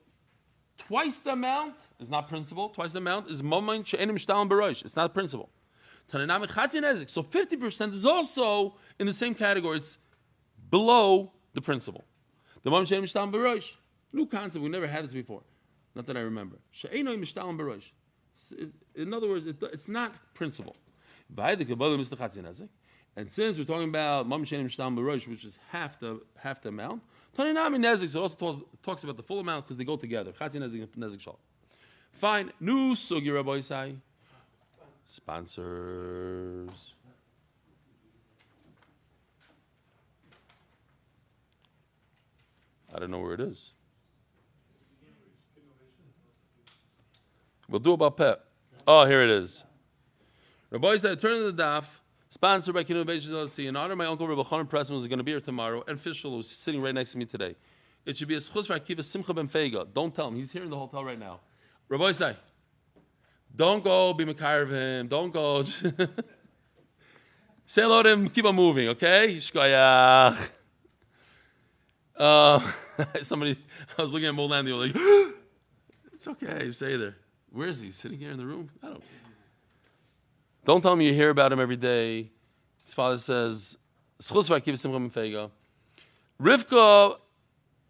twice the amount is not principal. Twice the amount is mamayin she'ena mishtam b'roish. It's not principal. So 50% is also in the same category. It's below the principal. The mamayin she'ena mishtam b'roish. New concept, we never had this before. Not that I remember. In other words, it's not principle. And since we're talking about which is half the amount, it also talks about the full amount because they go together. Fine. New sugi Rabbi Yisai. Sponsors. I don't know where it is. We'll do about pet. Oh, here it is. Rabbi said, turn to the daf, sponsored by Innovations LLC. In honor of my uncle, Rabbi Cohn Pressman, who's going to be here tomorrow, and Fischel, who's sitting right next to me today. It should be a schus for Akiva Simcha Ben Feiga. Don't tell him. He's here in the hotel right now. Rabbi say, don't go be Makar of him. Don't go. Say hello to him. Keep on moving, okay? Shkoyach. Somebody, I was looking at Molandi, like, it's okay. Stay there. Where is he? Sitting here in the room? I don't tell him you hear about him every day. His father says, Rivka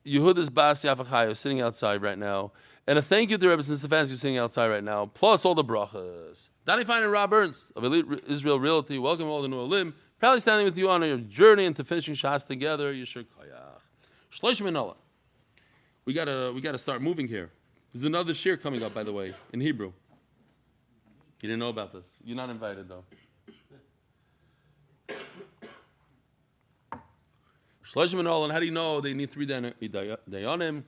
Yehuda's Bas Yafachayo sitting outside right now. And a thank you to Rebbe Stefansky sitting outside right now, plus all the brachas. Danny Fine and Rob Ernst of Elite Israel Realty, welcome all the new Olim. Proudly standing with you on your journey into finishing Shas together. Yeshur Koyach. Shloshim Minola. We gotta start moving here. There's another shir coming up, by the way, in Hebrew. You didn't know about this. You're not invited, though. Shloshim and all, and how do you know they need 3 dayanim?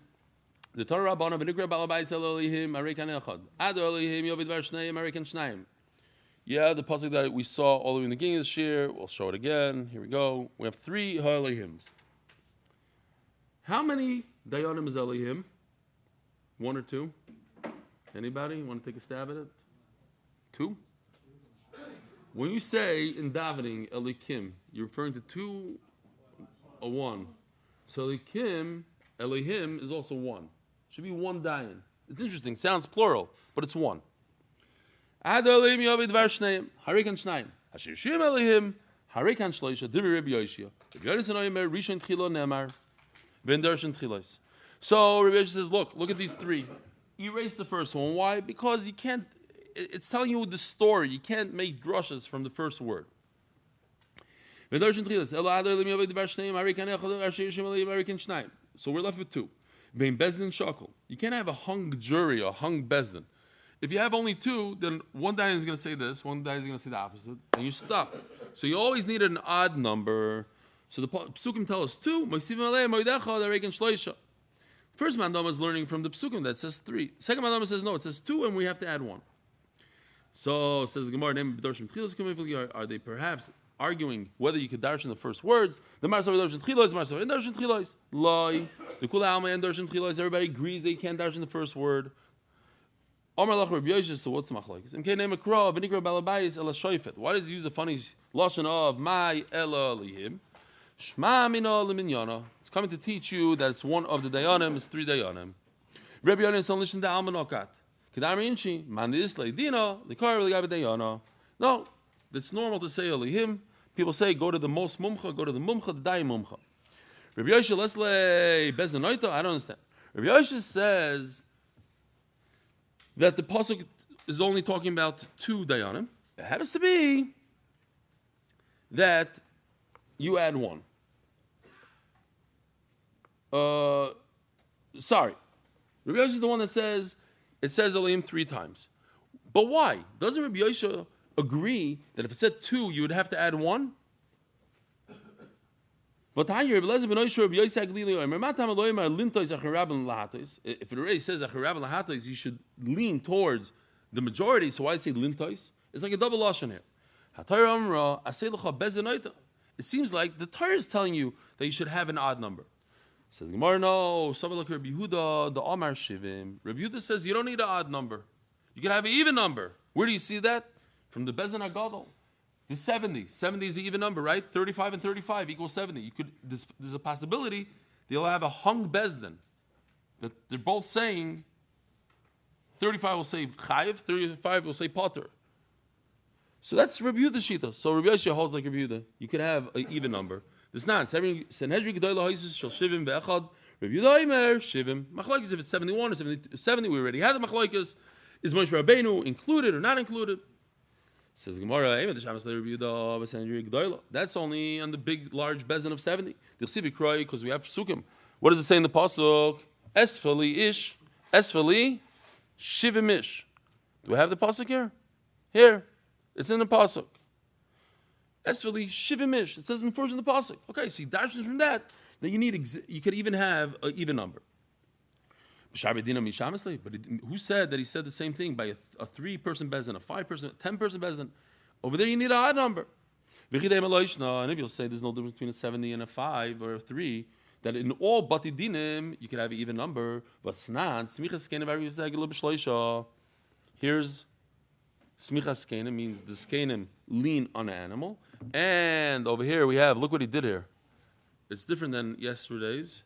The Torah Rabbana v'nikra balabais Elohim arekan echad. Ad Elohim yovid var shneim arekan shneim. Yeah, the pasuk that we saw all the way in the beginning of this year. We'll show it again. Here we go. We have 3 Elohims. How many dayanim is Elohim? 1 or 2? Anybody want to take a stab at it? 2? When you say in davening Elikim, you're referring to 2 or 1. So Elikim, Elohim is also 1. Should be 1 dayan. It's interesting. Sounds plural, but it's 1. Ad Elohim yovid var shneim harikan shneim. Asher Yishim Elihim, Harekan Shleisha, Divi Rabbi Yoshia. Rabbi Yoshia Omer, Rishon Tchilo Nemar, Ben Darshan Tchilos. So Rabbi Yoshia says, look at these three. Erase the first one. Why? Because you can't, it's telling you the story. You can't make drushes from the first word. So we're left with two. You can't have a hung jury, a hung bezdin. If you have only two, then one dayan is going to say this, one dayan is going to say the opposite, and you're stuck. So you always need an odd number. So the psukim tell us two. First mandama is learning from the psukim that says three. Second mandama says no, it says two, and we have to add one. So says Gemara, are they perhaps arguing whether you could darshan the first words? The Marsav darshan tchilos, Marsav and darshan tchilos. Loi, the kula alma and darshan tchilos. Everybody agrees they can't darshan the first word. Omar lach Rabbi Yoshia. So what's the machlokes? Mkei name akra v'nikra balabayis ela shoyfet. Why does he use a funny lashon of my ela lihim? Shma mina leminyana. It's coming to teach you that it's one of the dayanim. It's three dayanim. Rabbi Yoshia is only da alma nokat. Kedar inchi man islay dina likar v'ligay b'dayana. No. It's normal to say Elihim. People say, go to the most mumcha, go to the mumcha, the daim mumcha. Rabbi Yoshia, let's lay bezdanoita. I don't understand. Rabbi Yoshia says that the pasuk is only talking about two dayanim. It happens to be that you add one. Sorry. Rabbi Yoshia is the one that says, it says Elihim 3 times. But why? Doesn't Rabbi Yoshia agree that if it said two, you would have to add one? If it already says you should lean towards the majority, so why say lintois? It's like a double lashon here. It seems like the Torah is telling you that you should have an odd number. Says Gemara, no. Rabbi Yehuda says you don't need an odd number. You can have an even number. Where do you see that? From the Bezin Agadol. The 70. 70 is an even number, right? 35 and 35 equals 70. There's a possibility they'll have a hung Bezdin. That they're both saying 35 will say Chayiv, 35 will say Potter. So that's Rabbi Yehuda's Shita. So Rabbi Yoshia holds like Rabbi Yehuda. You could have an even number. This not. Sanhedrin Gedolah Hoises Shel Shivim Ve'echad. Rabbi Yehuda Omer Shivim. Machlokes if it's 71 or 70, we already had the Machlokes. Is Moshe Rabbeinu included or not included? Says Gemara, that's only on the big, large bezin of 70. Because we have psukim. What does it say in the pasuk? Esfali ish, esfali shivim ish. Do we have the pasuk here? Here, it's in the pasuk. Esfali shivim ish. It says in the pasuk. Okay, so you darshan from that you could even have an even number. But who said that he said the same thing by a 3-person bezin, a 5-person, 10-person bezin? Over there you need an odd number. And if you'll say there's no difference between a 70 and a 5 or a 3, that in all bati dinim you could have an even number. But snan, smichas skenim b'shleisha. Here's smichas skenim means the skenim lean on an animal. And over here we have, look what he did here. It's different than yesterday's.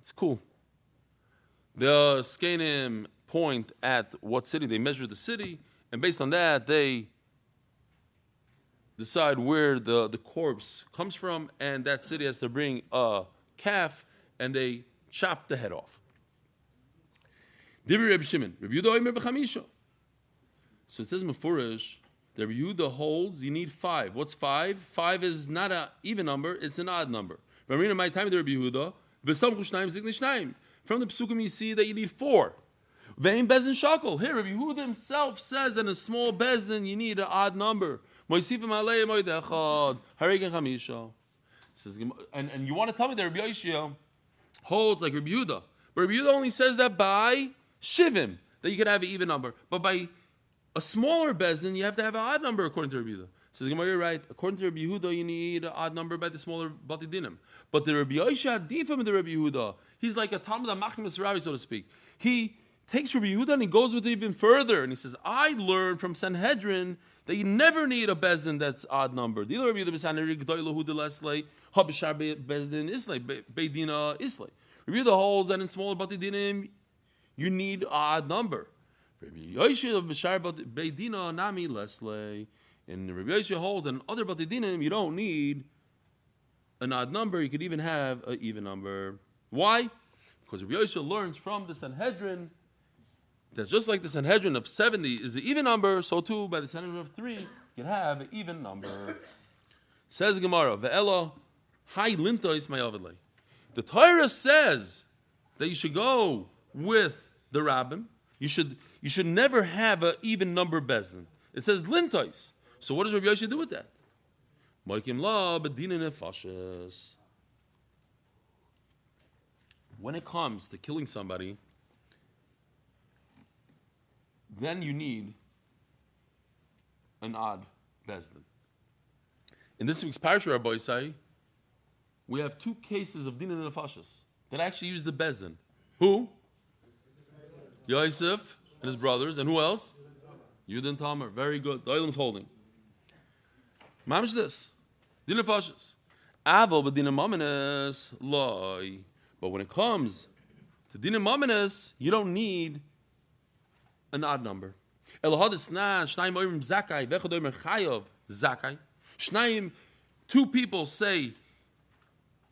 It's cool. The skenim point at what city, they measure the city, and based on that, they decide where the corpse comes from, and that city has to bring a calf, and they chop the head off. Divrei Reb Shimon, Reb Yehuda Omer b'chamisha. So it says Mefurish, that Reb Yehuda holds you need 5. What's 5? 5 is not an even number, it's an odd number. From the psukim you see that you need 4. Vein bezin shakel. Here, Rabbi Yehuda himself says that in a small bezin you need an odd number. And you want to tell me that Rabbi Yoshia holds like Rabbi Yehuda, but Rabbi Yehuda only says that by shivim that you can have an even number, but by a smaller bezin you have to have an odd number according to Rabbi Yehuda. Says Gemara, you're right. According to Rabbi Yehuda, you need an odd number by the smaller bati dinim. But the Rabbi Yoshia different from the Rabbi Yehuda. He's like a Talmud HaMachmas Rabbi, so to speak. He takes Rabbi Yehuda and he goes with it even further. And he says, I learned from Sanhedrin that you never need a bezdin that's odd numbered. The Rabbi Yehuda Sanhedrin G'doyla Huda Leslay Habishar Bezdin Islay Beidina Islay. Rabbi Yehuda holds that in smaller bati dinim you need an odd number. Rabbi Yoshia Bishar Beidina Nami Leslay. And Rabbi Yosef holds that in other Batei Dinim, you don't need an odd number. You could even have an even number. Why? Because Rabbi Yosef learns from the Sanhedrin that just like the Sanhedrin of 70 is an even number, so too by the Sanhedrin of 3, you can have an even number. Says Gemara, Ve'ela hai lintois ma'avidlei. The Torah says that you should go with the rabbim. You should never have an even number bezdin. It says lintois. So what does Rabbi Yosef do with that? Moikim la bedina nefashes. When it comes to killing somebody, then you need an odd bezdin. In this week's parasha, Rabbi Yosef, we have 2 cases of dina nefashes that actually use the bezdin. Who? Yosef and his brothers, and who else? Yud and Tamar. Very good. The Olam's holding. Mamish this. Dina nefashes. Avo b'dina mamenes loy. But when it comes to dina mamenes, you don't need an odd number. Elahadis na shnayim oirim zakai vechad oimer chayav zakai. Shnayim, 2 people say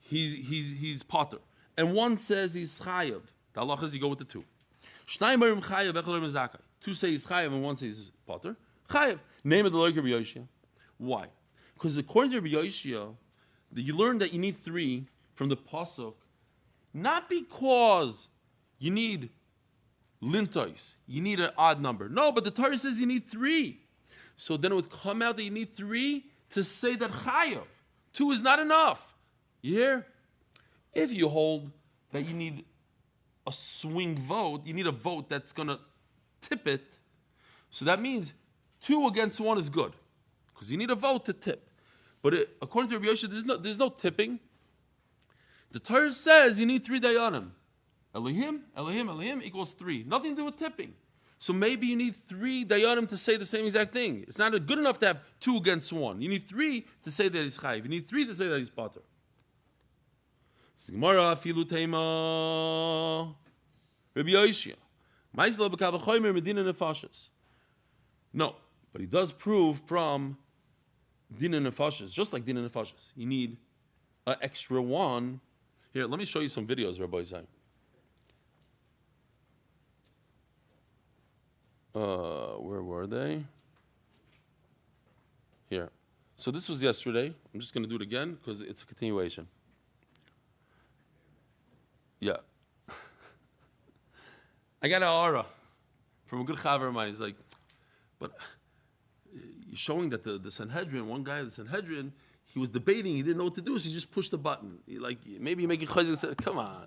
he's potter, and one says he's chayav. The halacha is you go with the 2. Shnayim oirim chayav vechad oimer zakai. 2 say he's chayav and one says he's potter. Chayav. Name of the Lord Rabbi Yosef. Why? Because according to Rabbi Yosef, you learn that you need 3 from the pasuk, not because you need lintois, you need an odd number. No, but the Torah says you need 3. So then it would come out that you need 3 to say that chayav. 2 is not enough. You hear? If you hold that you need a swing vote, you need a vote that's going to tip it, so that means 2 against 1 is good, because you need a vote to tip. But according to Rabbi Yosef, there's no tipping. The Torah says you need 3 dayanim. Elohim, Elohim, Elohim equals 3. Nothing to do with tipping. So maybe you need 3 dayanim to say the same exact thing. It's not good enough to have 2 against 1. You need 3 to say that he's chayiv. You need 3 to say that he's potter. Gemara filu teima Rabbi Yosef. Ma'isla b'kavachoymer medina nefashos. No, but he does prove from dina nefashos, just like dina nefashos. You need an extra 1. Here, let me show you some videos, Rabbi Zay. Where were they? Here. So this was yesterday. I'm just going to do it again because it's a continuation. Yeah. I got an aura from a good chaver of mine. He's like, but you're showing that the Sanhedrin, one guy of the Sanhedrin, he was debating, he didn't know what to do, so he just pushed the button. Maybe make it chayzik. Come on.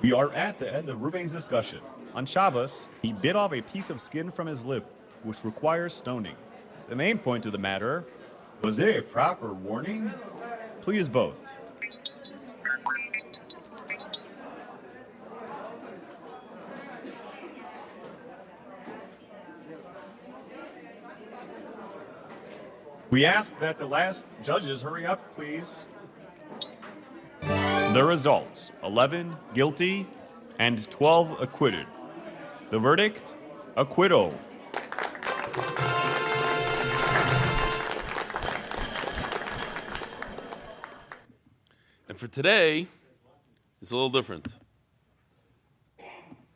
We are at the end of Reuven's discussion. On Shabbos, he bit off a piece of skin from his lip, which requires stoning. The main point of the matter, was there a proper warning? Please vote. We ask that the last judges hurry up, please. The results, 11 guilty and 12 acquitted. The verdict, acquittal. And for today, it's a little different.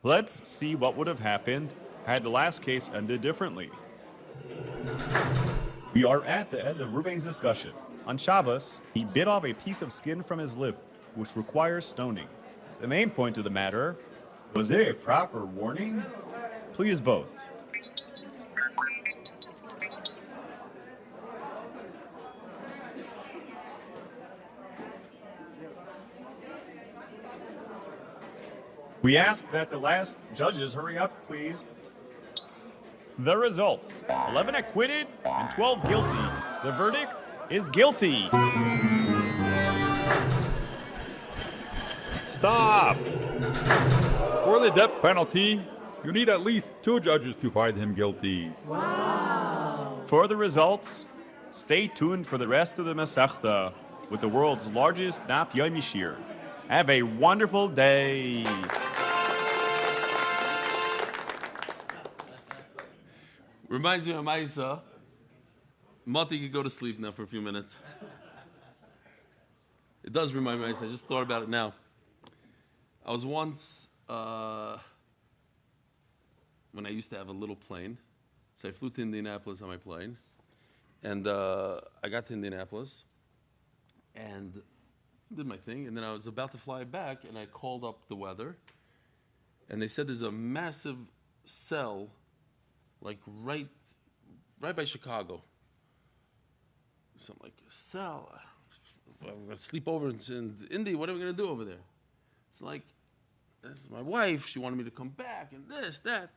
Let's see what would have happened had the last case ended differently. We are at the end of Reuven's discussion. On Shabbos, he bit off a piece of skin from his lip, which requires stoning. The main point of the matter, was there a proper warning? Please vote. We ask that the last judges hurry up, please. The results, 11 acquitted and 12 guilty. The verdict is guilty. Stop! For the death penalty, you need at least 2 judges to find him guilty. Wow! For the results, stay tuned for the rest of the Masechta with the world's largest Daf Yomi shir. Have a wonderful day. Reminds me of Maisa. Mati could go to sleep now for a few minutes. It does remind me of Maisa. I just thought about it now. I was once, when I used to have a little plane, so I flew to Indianapolis on my plane, and I got to Indianapolis, and did my thing, and then I was about to fly back, and I called up the weather, and they said there's a massive cell, like right by Chicago. So I'm like, cell? I'm going to sleep over in Indy. What are we going to do over there? It's like, this is my wife. She wanted me to come back, and this, that.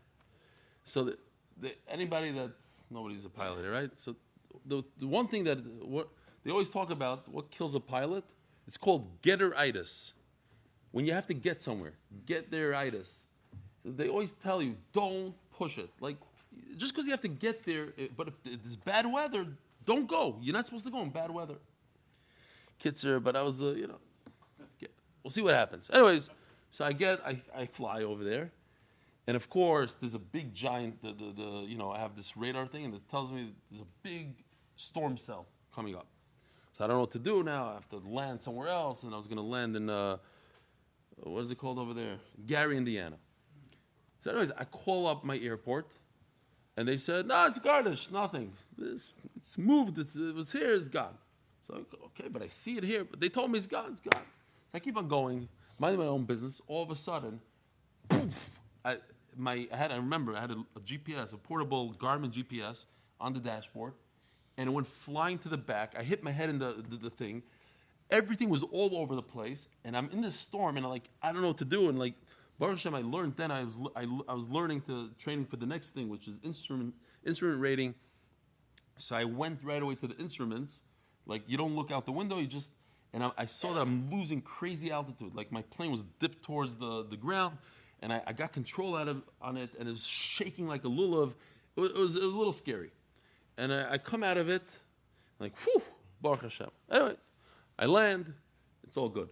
So anybody that, nobody's a pilot, right? So the one thing that they always talk about, what kills a pilot, it's called getter-itis. When you have to get somewhere, get there-itis. So they always tell you, don't push it. Like, just because you have to get there, but if there's bad weather, don't go. You're not supposed to go in bad weather. Kitzer, but I was, we'll see what happens. Anyways, so I fly over there. And of course, there's a big giant, I have this radar thing, and it tells me there's a big storm cell coming up. So I don't know what to do now. I have to land somewhere else, and I was going to land in, what is it called over there? Gary, Indiana. So anyways, I call up my airport, and they said, no, it's garnished, nothing. It's moved, it was here, it's gone. So, okay, but I see it here. But they told me it's gone, it's gone. So I keep on going, minding my own business. All of a sudden, poof, I remember I had a GPS, a portable Garmin GPS on the dashboard, and it went flying to the back. I hit my head in the thing. Everything was all over the place, and I'm in this storm, and I don't know what to do. And Baruch Hashem, I learned then. I was learning training for the next thing, which is instrument rating. So I went right away to the instruments. You don't look out the window. And I saw that I'm losing crazy altitude. My plane was dipped towards the ground, and I got control on it, and it was shaking like a lulav. It was a little scary. And I come out of it, whew, Baruch Hashem. Anyway, I land. It's all good.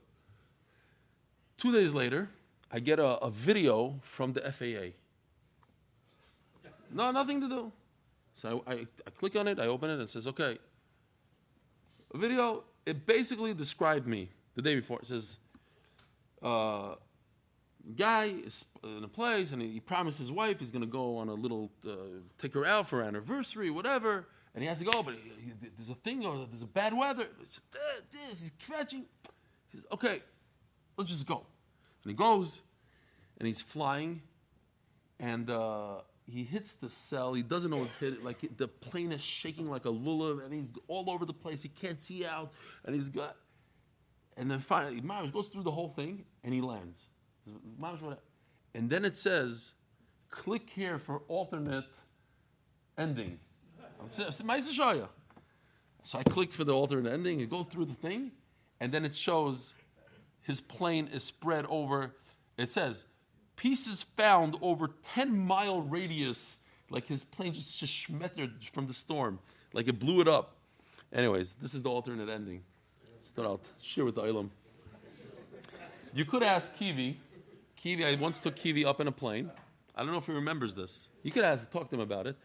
2 days later, I get a video from the FAA. No, nothing to do. So I click on it, I open it, and it says, okay. A video, it basically described me the day before. It says, guy is in a place, and he promised his wife he's going to go on a little, take her out for anniversary, whatever, and he has to go, but there's a thing, or there's a bad weather. He's catching. He says, okay, let's just go. And he goes, and he's flying, and he hits the cell. He doesn't know what hit it. The plane is shaking like a lulav, and he's all over the place. He can't see out, and and then finally, Mamish goes through the whole thing, and he lands. And then it says, click here for alternate ending. So I click for the alternate ending, and go through the thing, and then it shows his plane is spread over, it says, pieces found over 10-mile radius, his plane just schmettered from the storm, it blew it up. Anyways, this is the alternate ending. Start out, share with the Ilam. You could ask Kiwi, I once took Kiwi up in a plane. I don't know if he remembers this. You could talk to him about it.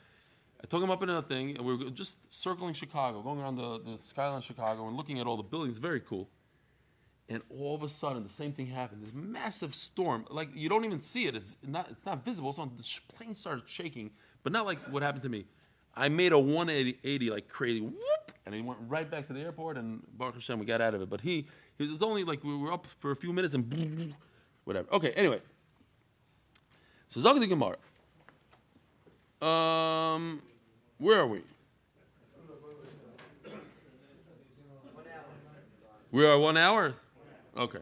I took him up in a thing, and we were just circling Chicago, going around the skyline of Chicago, and looking at all the buildings. Very cool. And all of a sudden, the same thing happened. This massive storm, you don't even see it. It's not visible. So the plane started shaking, but not like what happened to me. I made a 180 like crazy, whoop, and he went right back to the airport. And Baruch Hashem, we got out of it. But he was only we were up for a few minutes and whatever. Okay, anyway. So Zog the Gemara. Where are we? We are 1 hour. Okay.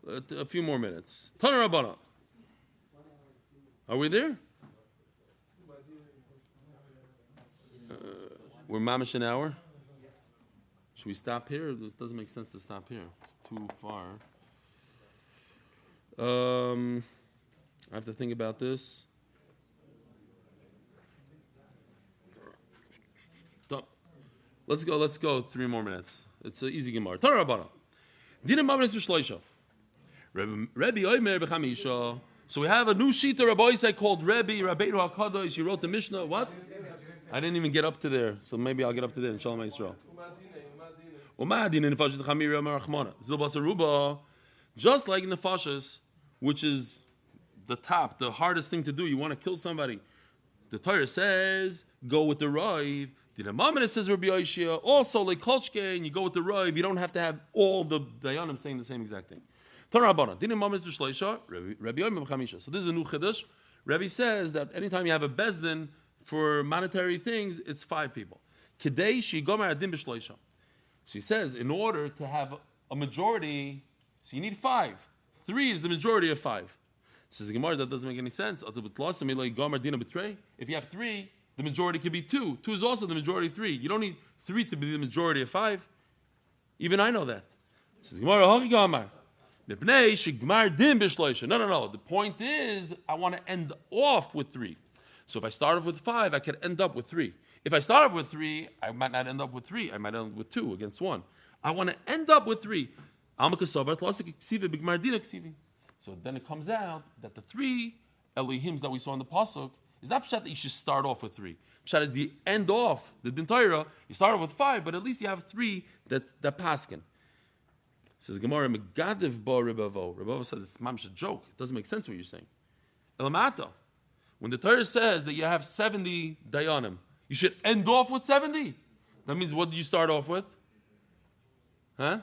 A few more minutes. Tana Rabbana. Are we there? We're mamish an hour. Should we stop here? This doesn't make sense to stop here. It's too far. I have to think about this. Let's go 3 more minutes. It's an easy Gemara. Tana Rabbana. Dinam Mavnes b'shloisha. Rabbi Omer b'chamisha. So we have a new shita Rabbi Isai called Rabbeinu HaKadosh. She wrote the Mishnah. What? I didn't even get up to there, so maybe I'll get up to there in Shalom Yisrael. Just like nefashis, which is the top, the hardest thing to do. You want to kill somebody. The Torah says, go with the Raiv. The Imam says Rabbi Yoshia. Also, like Kolchke, and you go with the Raiv. You don't have to have all the Dayanim saying the same exact thing. Torah Rabbana. Didn't Imam is b'shleisha. Rabbi Yomi b'chamisha. So this is a new chiddush. Rabbi says that anytime you have a bezdin for monetary things, it's 5 people. Kedei shigomer adin b'shleisha. So he says, in order to have a majority, so you need 5. 3 is the majority of 5. Says the Gemara, that doesn't make any sense. If you have 3, the majority could be 2. 2 is also the majority of 3. You don't need 3 to be the majority of 5. Even I know that. Says Gemara, no. The point is, I want to end off with 3. So if I start off with 5, I could end up with 3. If I start off with 3, I might not end up with 3. I might end up with 2 against 1. I want to end up with 3. So then it comes out that the 3 Elohims that we saw in the pasuk is not pshat that you should start off with 3. Pshat is you end off the Din Torah. You start off with 5, but at least you have 3 that paskin. Says Gemara, Megadev bo Rebavo. Rebavo said it's mamsh a joke. It doesn't make sense what you're saying. Elamata. When the Torah says that you have 70 dayanim, you should end off with 70. That means what do you start off with? Huh?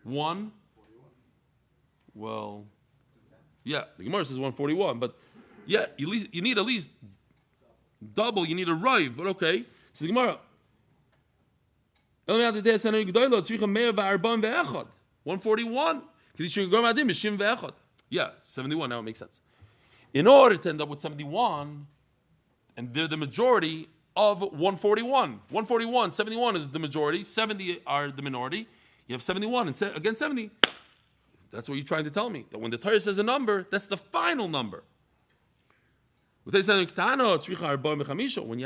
1. Well, yeah, the Gemara says 141, but yeah, you need at least double. You need a rive, but okay. Says the Gemara. 141. Yeah, 71. Now it makes sense. In order to end up with 71, and they're the majority of 141. 141, 71 is the majority. 70 are the minority. You have 71 and against 70. That's what you're trying to tell me. That when the Torah says a number, that's the final number. When you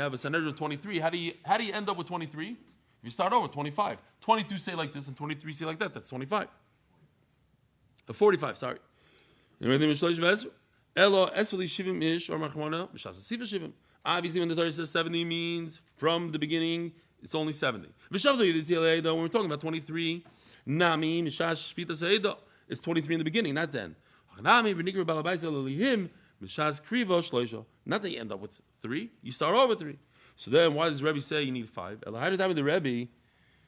have a Sanhedrin 23, how do you end up with 23? If you start over with 25. 22 say like this and 23 say like that. That's 25. 45, sorry. Obviously, when the Torah says 70 means from the beginning, it's only 70. When we're talking about 23, it's 23 in the beginning, not then. Not that you end up with 3, you start off with 3. So then, why does Rebbe say you need 5? The Rebbe,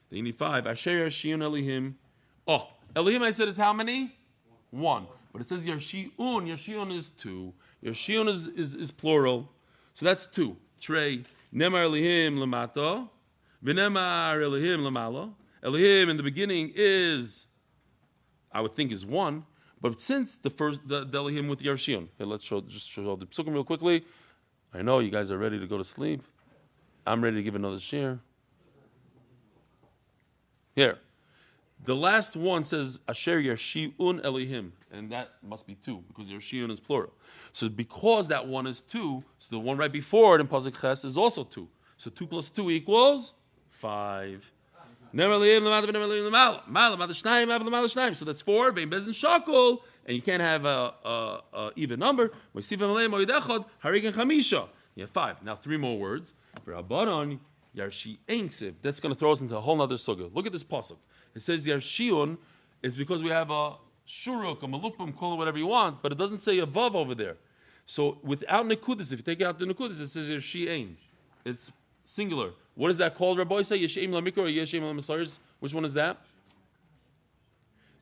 that you need 5. Asher Yarshiun Elihim. Oh, Elihim I said is how many? 1. But it says Yarshiun. Yarshiun is 2. Yarshiun is plural. So that's 2. Trey. Nemar Elihim Lamata. V'nemar Elihim Lamala. Elihim in the beginning is, I would think, is 1. But since the Elihim with Yarshiun. Here, let's show the Psukim real quickly. I know you guys are ready to go to sleep. I'm ready to give another share. Here. The last one says Asher Yarshiun Elihim. And that must be 2, because Yarshiun is plural. So because that one is 2, so the one right before it in Pasuk Ches is also 2. So 2 plus 2 equals 5. So that's 4. And you can't have a even number. You have 5. Now 3 more words. That's going to throw us into a whole other sugya. Look at this pasuk. It says Yarshiun is because we have a shuruk, a malupim, call it whatever you want, but it doesn't say a vav over there. So without nekudis, if you take out the nekudis, it says Yarshi'ain. It's singular. What is that called, Rabbi? Say Yesheim LaMikra or Yesheim LaMasaris? Which one is that?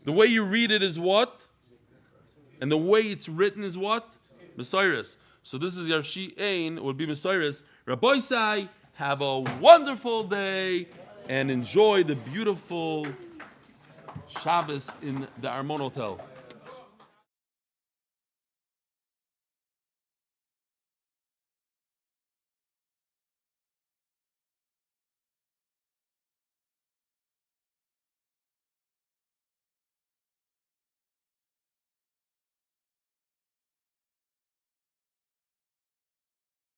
The way you read it is what? And the way it's written is what? Mesiris. So this is Yarshi'ain, it would be Mesiris. Rabbi say, have a wonderful day and enjoy the beautiful Shabbos in the Armon Hotel.